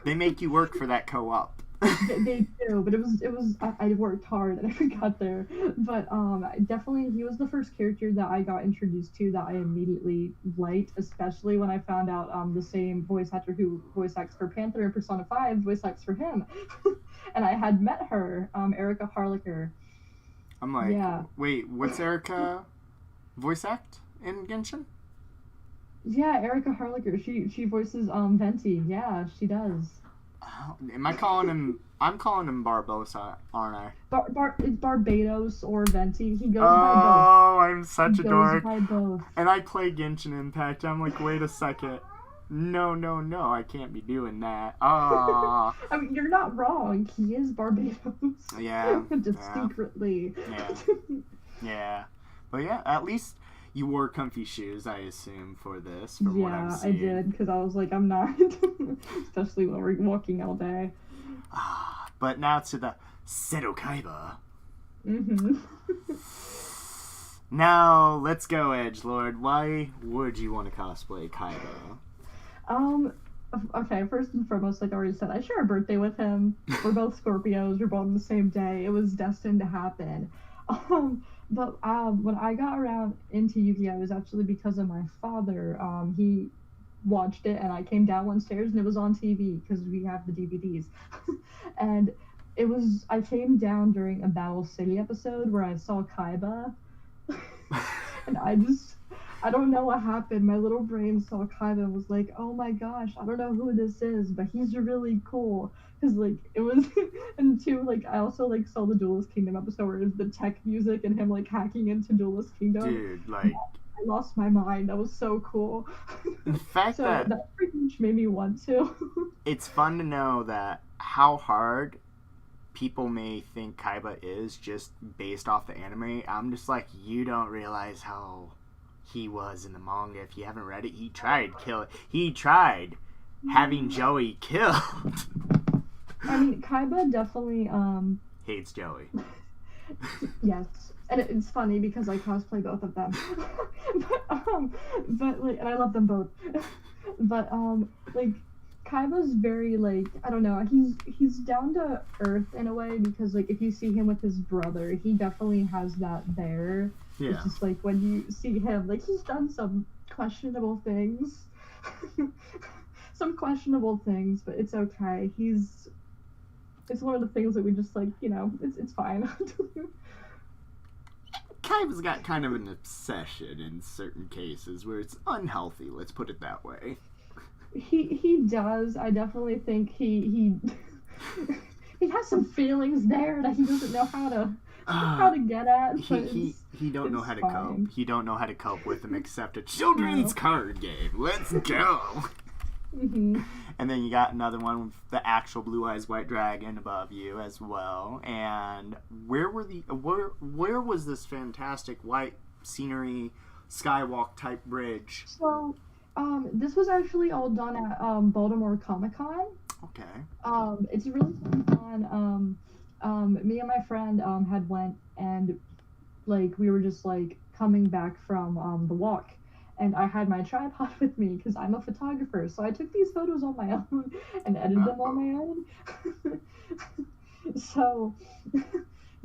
They make you work for that co-op. They do, but it was I worked hard and I got there. But definitely he was the first character that I got introduced to that I immediately liked, especially when I found out the same voice actor who voice acts for Panther in Persona 5 voice acts for him. And I had met her, Erica Harlicker. I'm like, wait, what's Erica voice act in Genshin? Yeah, Erica Harlicker. She voices Venti. Yeah, she does. Am I calling him? I'm calling him Barbosa, aren't I? It's Barbados or Venti. He goes by both. Oh, I'm such a dork. By both. And I play Genshin Impact. I'm like, wait a second. No, I can't be doing that. Ah. I mean, you're not wrong. He is Barbados. Yeah. Just secretly. Yeah. Yeah. But yeah, at least you wore comfy shoes, I assume, for this, from what I'm seeing. Yeah, I did, because I was like, I'm not. Especially when we're walking all day. But now to the Seto Kaiba. Mm-hmm. Now, let's go, Edgelord. Why would you want to cosplay Kaiba? Okay, first and foremost, like I already said, I share a birthday with him. We're both Scorpios. We're born on the same day. It was destined to happen. But when I got around into Yugioh, it was actually because of my father. He watched it, and I came down one stairs, and it was on TV, because we have the DVDs. And I came down during a Battle City episode where I saw Kaiba. And I don't know what happened. My little brain saw Kaiba and was like, oh my gosh, I don't know who this is, but he's really cool. Because, like, it was, and two, like, I also, like, saw the Duelist Kingdom episode where it was the tech music and him, like, hacking into Duelist Kingdom. Dude, like... I lost my mind. That was so cool. The fact that pretty much made me want to. It's fun to know that how hard people may think Kaiba is just based off the anime. I'm just like, you don't realize how he was in the manga. If you haven't read it, he tried having Joey killed. I mean, Kaiba definitely hates Joey. Yes, and it's funny because I cosplay both of them. but like, and I love them both. But like, Kaiba's very, like, I don't know, he's down to earth in a way, because like if you see him with his brother, he definitely has that there. Yeah. It's just like when you see him, like, he's done some questionable things. But it's okay. It's one of the things that we just, like, you know, it's fine. Kaiba's got kind of an obsession in certain cases where it's unhealthy, let's put it that way. He does. I definitely think he he has some feelings there that he doesn't know how to get at. He don't know how to cope. He don't know how to cope with them except a children's card game. Let's go. Mm-hmm. And then you got another one with the actual Blue Eyes White Dragon above you as well. And where was this fantastic white scenery skywalk type bridge? So, this was actually all done at Baltimore Comic-Con. Okay. It's a really fun con. Me and my friend had went, and like we were just like coming back from the walk. And I had my tripod with me because I'm a photographer, so I took these photos on my own and edited them on my own. So,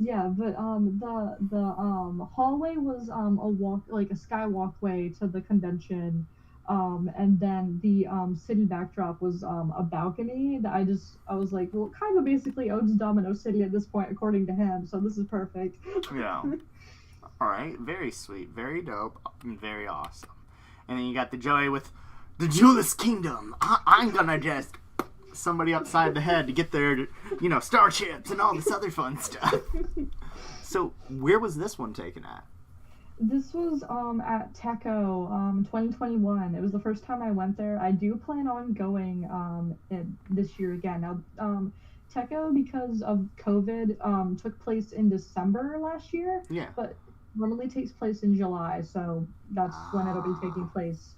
yeah, but the hallway was a walk, like a sky walkway to the convention, and then the city backdrop was a balcony that I was like, well, Kaiba basically owns Domino City at this point, according to him, so this is perfect. Yeah. All right, very sweet, very dope, very awesome. And then you got the Joey with the Duelist Kingdom. I'm gonna just somebody upside the head to get their, starships and all this other fun stuff. So, where was this one taken at? This was at Techo 2021. It was the first time I went there. I do plan on going this year again. Now, Techo, because of COVID, took place in December last year. Yeah. But normally takes place in July, so that's when it'll be taking place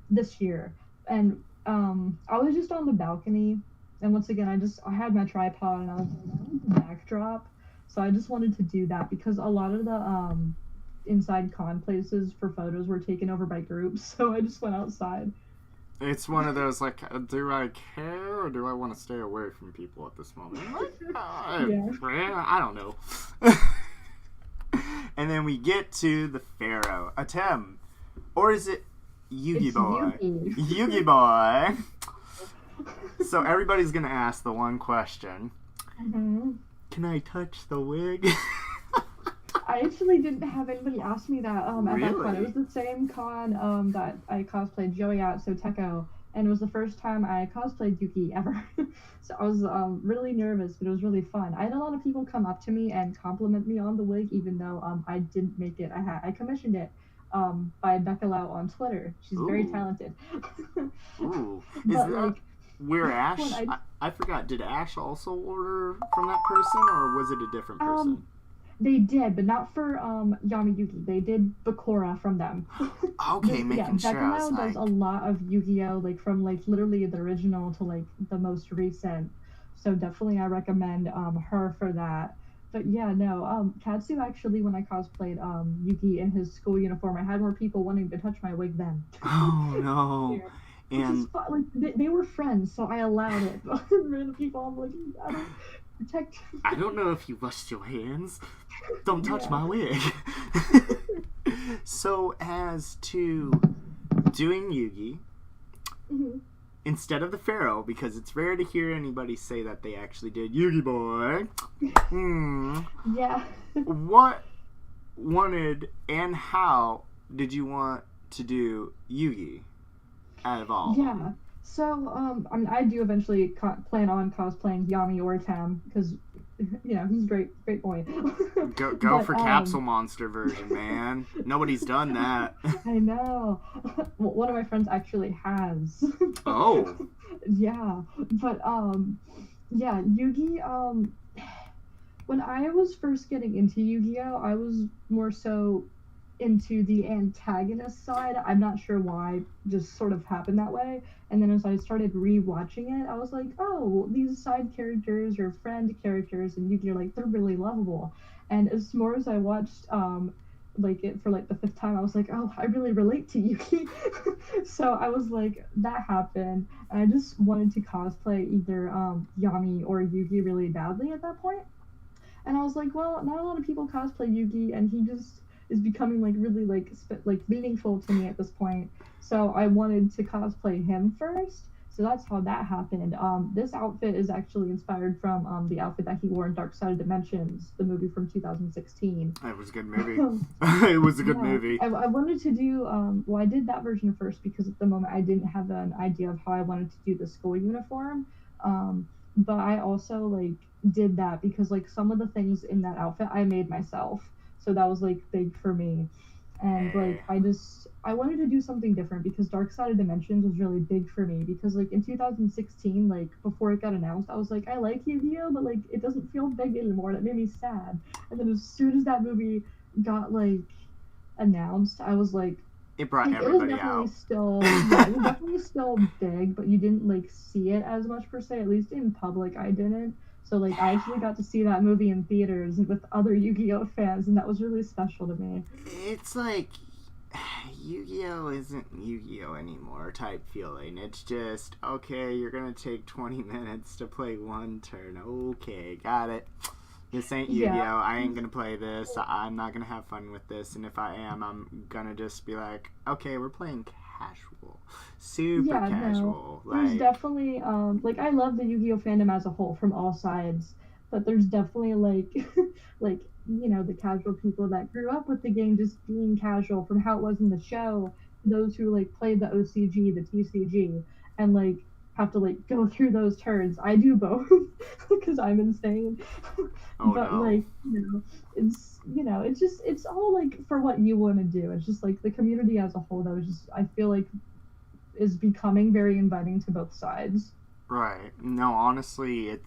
this year. And I was just on the balcony, and once again I had my tripod and I was on the backdrop, so I just wanted to do that because a lot of the inside con places for photos were taken over by groups, so I just went outside. It's one of those, like, do I care or do I want to stay away from people at this moment? I don't know. And then we get to the Pharaoh. Atem. Or is it Yugi Boy? Yugi Boy. So everybody's going to ask the one question. Mm-hmm. Can I touch the wig? I actually didn't have anybody ask me that at really? that con. It was the same con that I cosplayed Joey at, so Techo. and it was the first time I cosplayed Yugi ever. So I was really nervous, but it was really fun. I had a lot of people come up to me and compliment me on the wig, even though I didn't make it. I commissioned it by Becca Lau on Twitter. She's very talented. Ooh. Is But that like, where Ash... when I forgot, did Ash also order from that person, or was it a different person? They did, but not for Yami Yugi. They did Bakura from them. Okay, making sure. Becca Lau does a lot of Yu-Gi-Oh, like from like literally the original to like the most recent. So definitely I recommend her for that. But yeah, no, Katsu actually, when I cosplayed Yugi in his school uniform, I had more people wanting to touch my wig then. Oh no. Yeah. And Like they were friends, so I allowed it. But random people, I'm like, I don't protect. I don't know if you washed your hands. Don't touch my wig. So as to doing Yugi, instead of the Pharaoh, because it's rare to hear anybody say that they actually did Yugi boy. Yeah. What wanted and how did you want to do Yugi out of all? Yeah. So I mean, I do eventually plan on cosplaying Yami or Tam because you know he's a great boy. Go But, for Capsule Monster version, man. Nobody's done that. I know. Well, one of my friends actually has. Oh. Yeah, but yeah, Yugi. When I was first getting into Yu-Gi-Oh, I was more so into the antagonist side. I'm not sure why, just sort of happened that way. And then as I started rewatching it, I was like, oh, these side characters or friend characters in Yu-Gi-Oh, like they're really lovable. And as more as I watched like it for like the 5th time, I was like, oh, I really relate to Yugi. So I was like, that happened. And I just wanted to cosplay either Yami or Yugi really badly at that point. And I was like, well, not a lot of people cosplay Yugi, and he just is becoming like really like meaningful to me at this point. So I wanted to cosplay him first. So that's how that happened. This outfit is actually inspired from the outfit that he wore in Dark Side of Dimensions, the movie from 2016. It was a good movie. It was a good movie. I wanted to do, well, I did that version first because at the moment I didn't have an idea of how I wanted to do the school uniform. But I also like did that because like some of the things in that outfit I made myself. So that was like big for me. And like I wanted to do something different because Dark Side of Dimensions was really big for me because like in 2016, like before it got announced, I was like, I like Yu-Gi-Oh, but like it doesn't feel big anymore. That made me sad. And then as soon as that movie got like announced, I was like, it brought like, everybody it was definitely out. Still, yeah, it was definitely still big, but you didn't like see it as much per se. At least in public, I didn't. So like I actually got to see that movie in theaters with other Yu-Gi-Oh fans, and that was really special to me. It's like Yu-Gi-Oh isn't Yu-Gi-Oh anymore type feeling. It's just, okay, you're gonna take 20 minutes to play one turn. Okay, got it. This ain't Yu-Gi-Oh. Yeah. I ain't gonna play this. I'm not gonna have fun with this. And if I am, I'm gonna just be like, okay, we're playing casual. Super casual. No. There's definitely, like, I love the Yu-Gi-Oh fandom as a whole from all sides. But there's definitely, like, like, you know, the casual people that grew up with the game just being casual from how it was in the show. Those who, like, played the OCG, the TCG, and, like, have to, like, go through those turns. I do both because I'm insane. Oh, But, no. like, it's just, it's all, like, for what you want to do. It's just, like, the community as a whole, I feel like, is becoming very inviting to both sides. Right. No, honestly,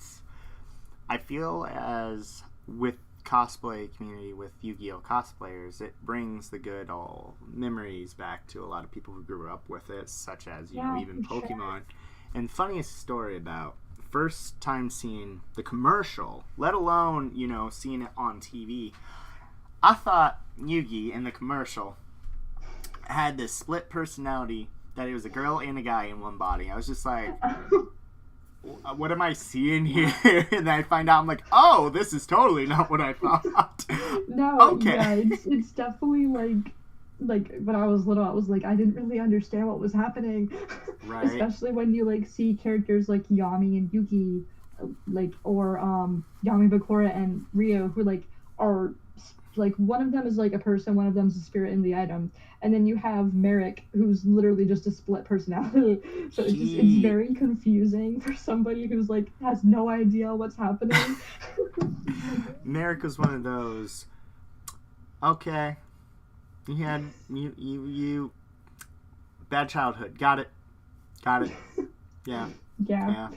I feel as with cosplay community, with Yu-Gi-Oh cosplayers, it brings the good old memories back to a lot of people who grew up with it, such as, even Pokemon. Sure. And funniest story about first time seeing the commercial, let alone, seeing it on TV, I thought Yugi in the commercial had this split personality that it was a girl and a guy in one body. I was just like, what am I seeing here? And then I find out, I'm like, oh, this is totally not what I thought. No, okay. Yeah, it's definitely like when I was little, I was like, I didn't really understand what was happening. Right. Especially when you like see characters like Yami and Yugi, like, or Yami Bakura and Ryo, who like are like one of them is like a person, one of them's a spirit in the item, and then you have Merrick, who's literally just a split personality. So it's very confusing for somebody who's like has no idea what's happening. Merrick was one of those. Okay, you had you bad childhood. Got it. Yeah. Yeah.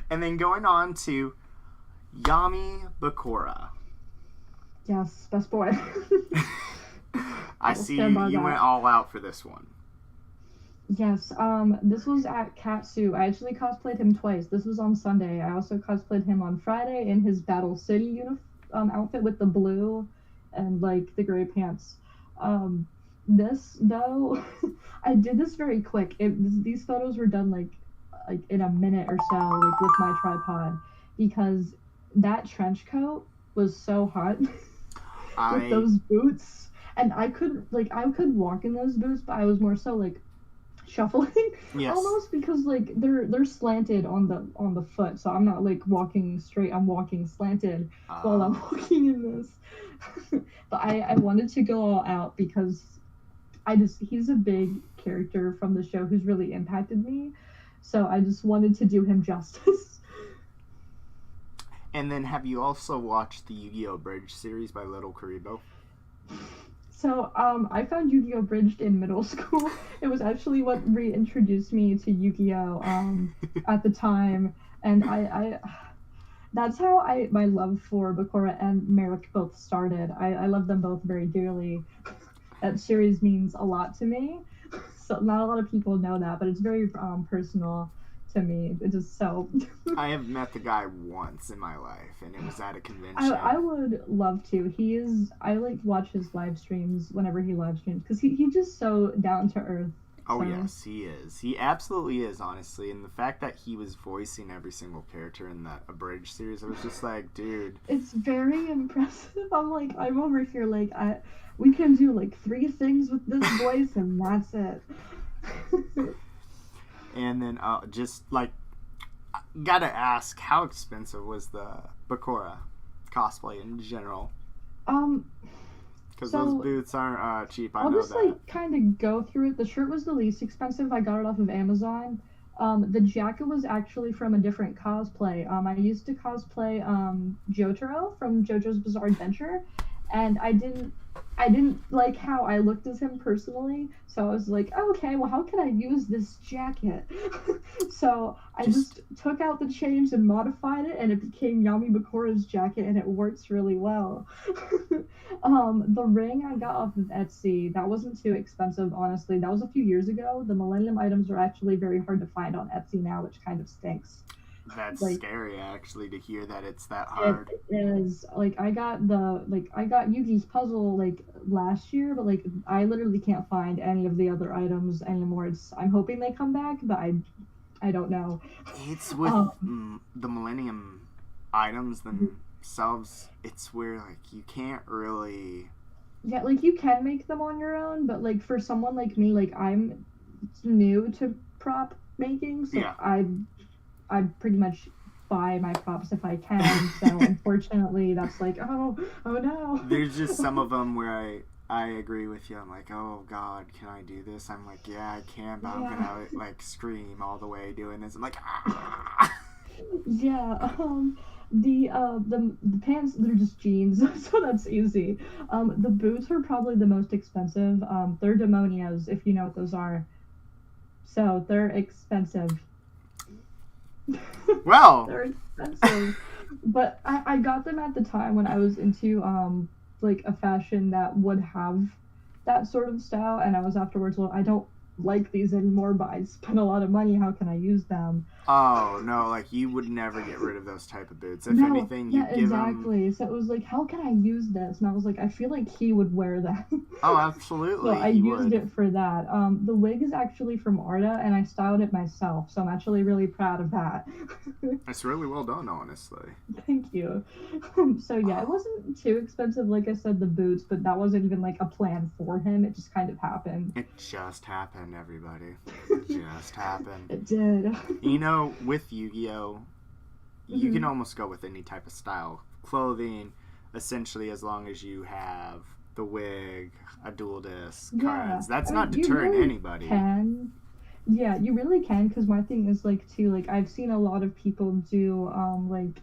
And then going on to Yami Bakura. Yes, best boy. I see you went all out for this one. Yes, this was at Katsu. I actually cosplayed him twice. This was on Sunday. I also cosplayed him on Friday in his Battle City outfit with the blue and like the gray pants. This though, I did this very quick. These photos were done like in a minute or so, like with my tripod, because that trench coat was so hot with those boots, and I could walk in those boots, but I was more so like shuffling almost, because like they're slanted on the foot, so I'm not like walking straight, I'm walking slanted while I'm walking in this. But I wanted to go all out because he's a big character from the show who's really impacted me, so I just wanted to do him justice. And then have you also watched the Yu-Gi-Oh! Bridge series by Little Karibo? So, I found Yu-Gi-Oh! Bridged in middle school. It was actually what reintroduced me to Yu-Gi-Oh! At the time, and I that's how my love for Bakura and Merrick both started. I love them both very dearly. That series means a lot to me. So not a lot of people know that, but it's very personal to me. It just so. I have met the guy once in my life, and it was at a convention. I would love to. I like watch his live streams whenever he live streams, because he's just so down to earth. Oh, yes, he is. He absolutely is, honestly. And the fact that he was voicing every single character in that Abridged series, I was just like, dude. It's very impressive. I'm over here like, we can do like 3 things with this voice, and that's it. And then just like, gotta ask, how expensive was the Bakura cosplay in general? Because those boots aren't cheap, I know that. I'll just like kind of go through it. The shirt was the least expensive. I got it off of Amazon. The jacket was actually from a different cosplay. I used to cosplay Jotaro from JoJo's Bizarre Adventure, and I didn't like how I looked as him personally, so I was like, oh, okay, well, how can I use this jacket? So I just took out the chains and modified it, and it became Yami Bakura's jacket, and it works really well. The ring I got off of Etsy, that wasn't too expensive, honestly. That was a few years ago. The Millennium items are actually very hard to find on Etsy now, which kind of stinks. That's scary, actually, to hear that it's that hard. It is. Like, I got Yugi's puzzle, like, last year, but, like, I literally can't find any of the other items anymore. I'm hoping they come back, but I don't know. It's with the Millennium items themselves, it's where, like, you can't really... Yeah, like, you can make them on your own, but, like, for someone like me, like, I'm new to prop making, so I pretty much buy my props if I can, so unfortunately that's like, oh no. There's just some of them where I agree with you. I'm like, oh god, can I do this? I'm like, yeah, I can, but I'm gonna like scream all the way doing this. I'm like, ah! Yeah, the pants, they're just jeans, so that's easy. The boots are probably the most expensive. They're demonios, if you know what those are. So they're expensive. Well, they're expensive, but I got them at the time when I was into like a fashion that would have that sort of style, and I was afterwards, well, I don't like these anymore, but I spent a lot of money, how can I use them? Oh no, like you would never get rid of those type of boots. If anything, you give exactly. So it was like, how can I use this? And I was like, I feel like he would wear that. Oh, absolutely. So I used it for that. The wig is actually from Arda, and I styled it myself, so I'm actually really proud of that. It's really well done, honestly. Thank you. So yeah, it wasn't too expensive, like I said, the boots, but that wasn't even like a plan for him. It just kind of happened. It just happened, everybody. It just happened. It did. You know, with Yu-Gi-Oh, you can almost go with any type of style clothing, essentially, as long as you have the wig, a dual disc, cards. That's not deterring anybody. Yeah, you really can, because my thing is, like, too, like, I've seen a lot of people do, like,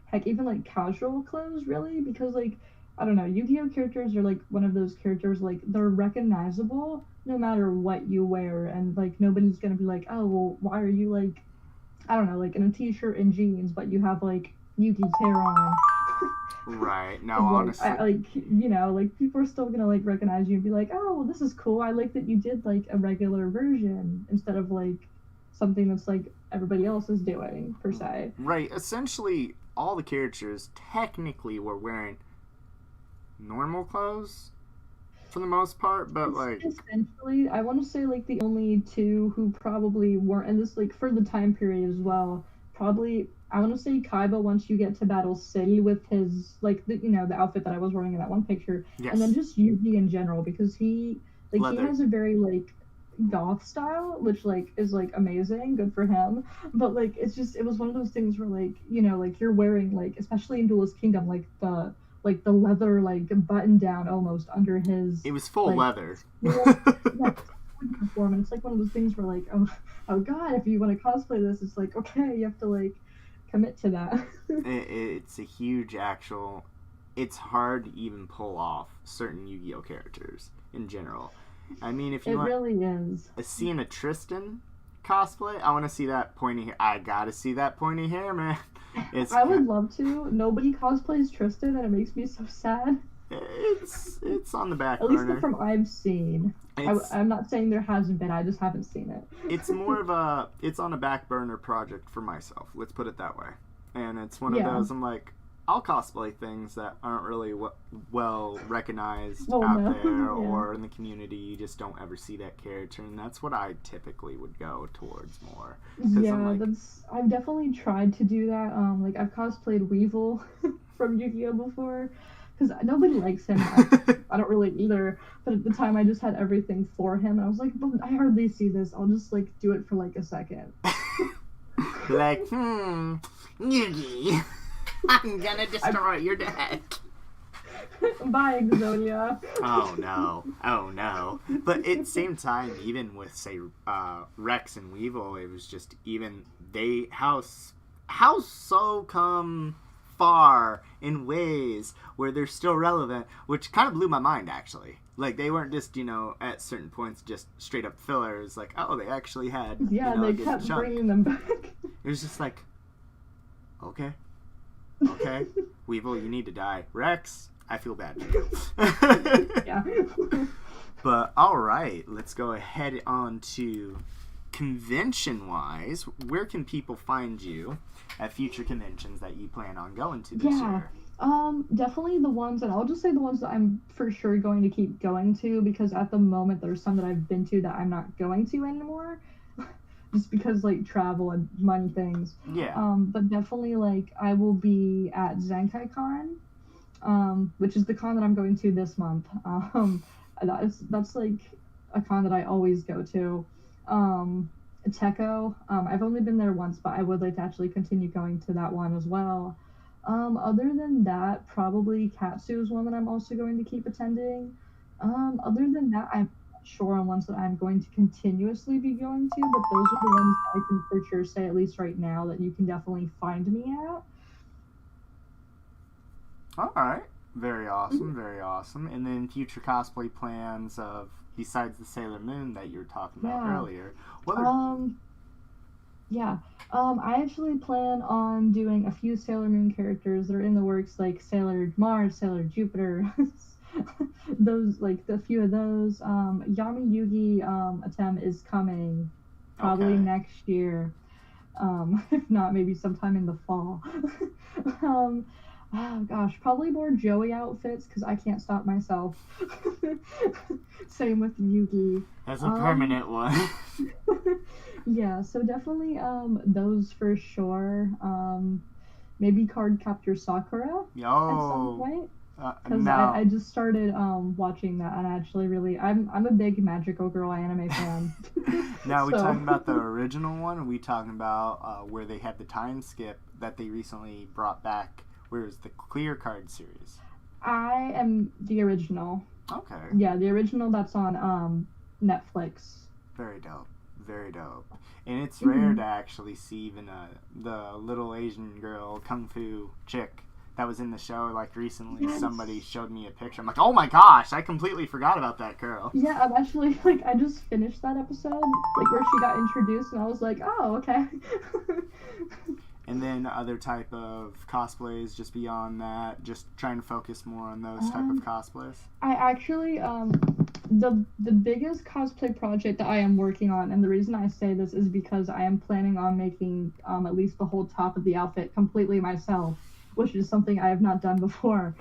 heck, even, like, casual clothes, really, because, like, I don't know, Yu-Gi-Oh! Characters are, like, one of those characters, like, they're recognizable no matter what you wear, and, like, nobody's gonna be like, oh, well, why are you, like, I don't know, like, in a t-shirt and jeans, but you have, like, Yugi's hair on. Right. No, like, honestly. Like, people are still gonna, like, recognize you and be like, oh, well, this is cool. I like that you did, like, a regular version instead of, like, something that's, like, everybody else is doing, per se. Right. Essentially, all the characters technically were wearing normal clothes for the most part, but, like... Essentially, I want to say, like, the only two who probably weren't, and this, like, for the time period as well, probably... I want to say Kaido once you get to Battle City with his, like, the outfit that I was wearing in that one picture. Yes. And then just Yugi in general, because he has a very, like, goth style, which, like, is, like, amazing, good for him. But, like, it was one of those things where, like, like, you're wearing, like, especially in Duelist Kingdom, like, the leather, like, button down almost under his... It was full leather. Perform, and it's, like, one of those things where, like, oh god, if you want to cosplay this, it's like, okay, you have to, like, commit to that. It's a huge actual... It's hard to even pull off certain Yu-Gi-Oh! Characters in general. I mean, if you want... It really is. Seeing a Tristan cosplay, I want to see that pointy hair. I gotta see that pointy hair, man. I would love to. Nobody cosplays Tristan, and it makes me so sad. It's on the back burner. At least from I've seen. I'm not saying there hasn't been. I just haven't seen it. It's more of it's on a back burner project for myself. Let's put it that way. And it's one of those, I'm like, I'll cosplay things that aren't really well recognized out there or in the community. You just don't ever see that character, and that's what I typically would go towards more. Yeah, I've definitely tried to do that. Like, I've cosplayed Weevil from Yu-Gi-Oh! Before. Because nobody likes him. I don't really either. But at the time, I just had everything for him. And I was like, but I hardly see this. I'll just, like, do it for, like, a second. Like, Yugi, I'm gonna destroy your deck. Bye, Exodia. Oh, no. But at the same time, even with, say, Rex and Weevil, it was just even, how so come... far in ways where they're still relevant, which kind of blew my mind, actually. Like, they weren't just, at certain points just straight up fillers. Like, oh, they actually had, they kept bringing them back. It was just like, okay, Weevil, you need to die. Rex, I feel bad for you. Yeah. But, alright, let's go ahead on to convention-wise. Where can people find you at future conventions that you plan on going to this year? Definitely the ones, and I'll just say the ones that I'm for sure going to keep going to, because at the moment there's some that I've been to that I'm not going to anymore, just because, like, travel and money things. Yeah. But definitely, like, I will be at Zenkai Con, which is the con that I'm going to this month. That's like a con that I always go to. Techo, I've only been there once, but I would like to actually continue going to that one as well. Other than that, probably Katsu is one that I'm also going to keep attending. Other than that, I'm not sure on ones that I'm going to continuously be going to, but those are the ones that I can for sure say, at least right now, that you can definitely find me at. Alright. Very awesome, very awesome. And then future cosplay plans of... Besides the Sailor Moon that you were talking about earlier. I actually plan on doing a few Sailor Moon characters that are in the works, like Sailor Mars, Sailor Jupiter, those, like, a few of those. Yami Yugi attempt is coming probably next year. If not, maybe sometime in the fall. Oh gosh, probably more Joey outfits because I can't stop myself. Same with Yugi. That's a permanent one. Yeah, so definitely those for sure. Maybe Card Capture Sakura at some point. Because now, I just started watching that, and I actually really I'm a big Magical Girl anime fan. now, we So talking about the original one, or we talking about where they had the time skip that they recently brought back, where it was the Clear Card series? I am the original. Okay. Yeah, the original that's on Netflix. Very dope. Very dope. And it's rare to actually see even the little Asian girl, kung fu chick that was in the show. Like recently, Yes. somebody showed me a picture. I'm like, oh my gosh, I completely forgot about that girl. Yeah, I'm actually like I just finished that episode, like where she got introduced, and I was like, oh, okay. And then other type of cosplays just beyond that, just trying to focus more on those type of cosplays. I actually the biggest cosplay project that I am working on, and the reason I say this is because I am planning on making at least the whole top of the outfit completely myself, which is something I have not done before.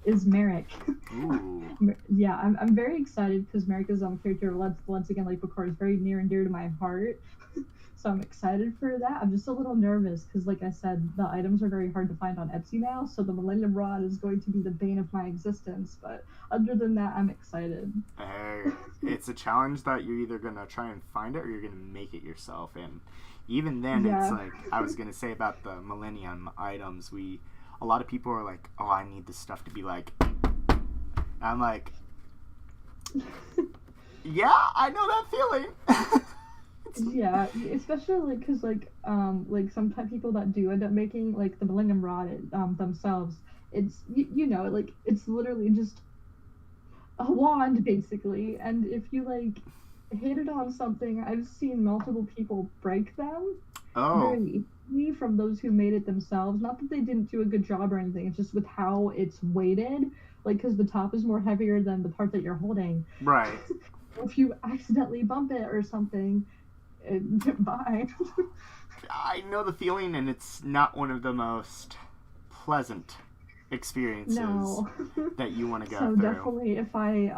Is Merrick. Ooh. Yeah, I'm very excited because Merrick is character once again like Bakura is very near and dear to my heart. So I'm excited for that. I'm just a little nervous because, like I said, the items are very hard to find on Etsy now. So the Millennium Rod is going to be the bane of my existence. But other than that, I'm excited. Hey, it's a challenge that you're either going to try and find it or you're going to make it yourself. And even then, Yeah. it's like, I was going to say about the Millennium items, a lot of people are like, oh, I need this stuff to be like, I'm like, yeah, I know that feeling. Yeah, especially because like sometimes people that do end up making like the Millennium Rod themselves, it's you know like it's literally just a wand basically, and if you like hit it on something, I've seen multiple people break them very easily from those who made it themselves. Not that they didn't do a good job or anything, it's just with how it's weighted, like because the top is more heavier than the part that you're holding. Right. If you accidentally bump it or something, bye. I know the feeling, and it's not one of the most pleasant experiences that you want to go through. So definitely, if I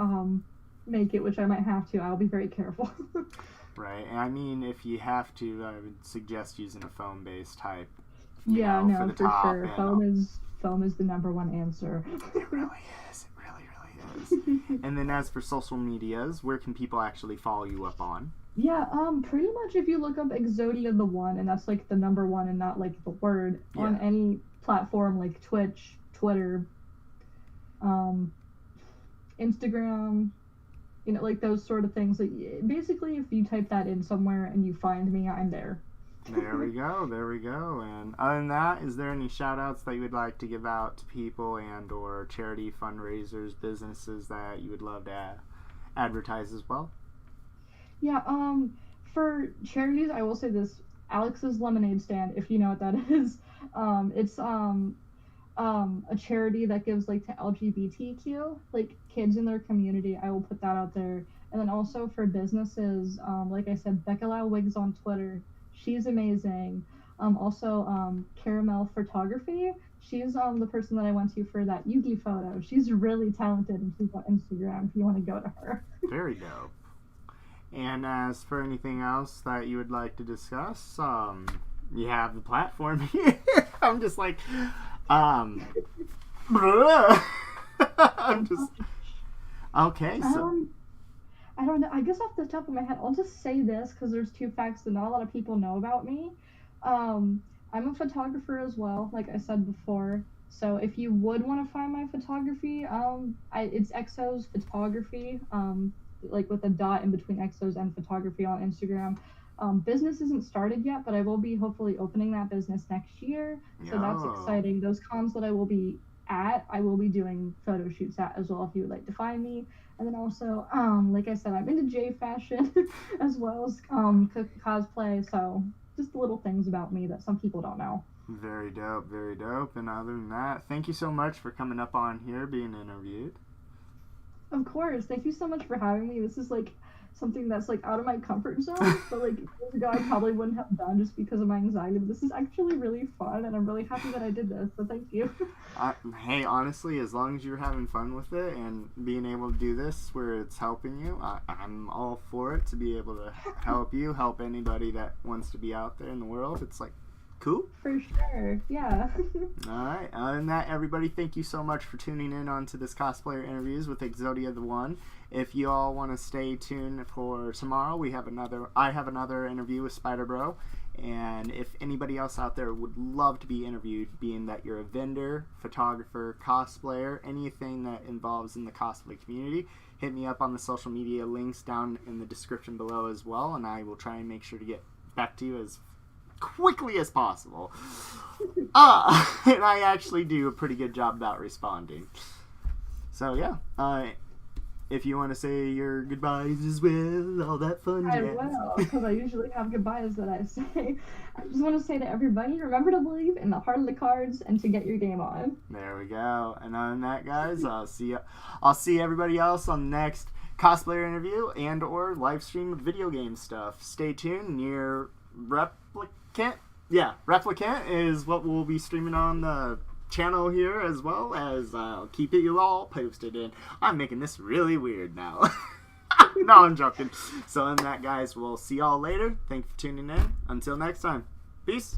make it, which I might have to, I'll be very careful. Right, and I mean, if you have to, I would suggest using a foam-based type. Yeah, know, no, for sure. Foam is the number one answer. It really is. It really is. And then as for social medias, where can people actually follow you up on? Yeah, pretty much if you look up exodiathe1, and that's like the number one and not like the word, on any platform like Twitch, Twitter, Instagram, you know, like those sort of things. Like, basically, if you type that in somewhere and you find me, I'm there. There we go. There we go. And other than that, is there any shout-outs that you would like to give out to people and or charity fundraisers, businesses that you would love to advertise as well? Yeah, for charities, I will say this: Alex's Lemonade Stand, if you know what that is. It's a charity that gives like to LGBTQ like kids in their community. I will put that out there. And then also for businesses, like I said, Becca Wigs on Twitter. She's amazing. Also Caramel Photography. She's the person that I went to for that Yugi photo. She's really talented, and she's on Instagram if you want to go to her. Very dope. And as for anything else that you would like to discuss, you have the platform here. I'm just like, I'm just, okay, so. I don't know. I guess off the top of my head, I'll just say this because there's two facts that not a lot of people know about me. I'm a photographer as well, like I said before. So if you would want to find my photography, it's Exos Photography, like with a dot in between Exos and photography on Instagram. Business isn't started yet, but I will be hopefully opening that business next year. So that's exciting. Those cons that I will be at, I will be doing photo shoots at as well if you would like to find me. And then also, like I said, I'm into J fashion as well as cosplay. So just little things about me that some people don't know. Very dope, very dope. And other than that, thank you so much for coming up on here, being interviewed. Of course. Thank you so much for having me. This is like something that's like out of my comfort zone, but like years ago I probably wouldn't have done just because of my anxiety. But this is actually really fun, and I'm really happy that I did this. So thank you. Hey, honestly, as long as you're having fun with it and being able to do this where it's helping you, I'm all for it to be able to help you, help anybody that wants to be out there in the world. It's like, Cool. For sure, yeah. All right. Other than that, everybody, thank you so much for tuning in onto this Cosplayer Interviews with exodiathe1. If you all want to stay tuned for tomorrow, I have another interview with Spider Bro. And if anybody else out there would love to be interviewed, being that you're a vendor, photographer, cosplayer, anything that involves in the cosplay community, hit me up on the social media links down in the description below as well, and I will try and make sure to get back to you as quickly as possible. And I actually do a pretty good job about responding. So yeah, if you want to say your goodbyes as well, all that fun I jazz. will, because I usually have goodbyes that I say. I just want to say to everybody, remember to believe in the heart of the cards and to get your game on. There we go. And other than that, guys, I'll see everybody else on the next cosplayer interview and or live stream of video game stuff. Stay tuned. Near Replicant. Yeah, Replicant is what we'll be streaming on the channel here, as well as I'll keep you all posted. And I'm making this really weird now. No, I'm joking. So in that, guys, we'll see y'all later. Thank you for tuning in. Until next time, peace.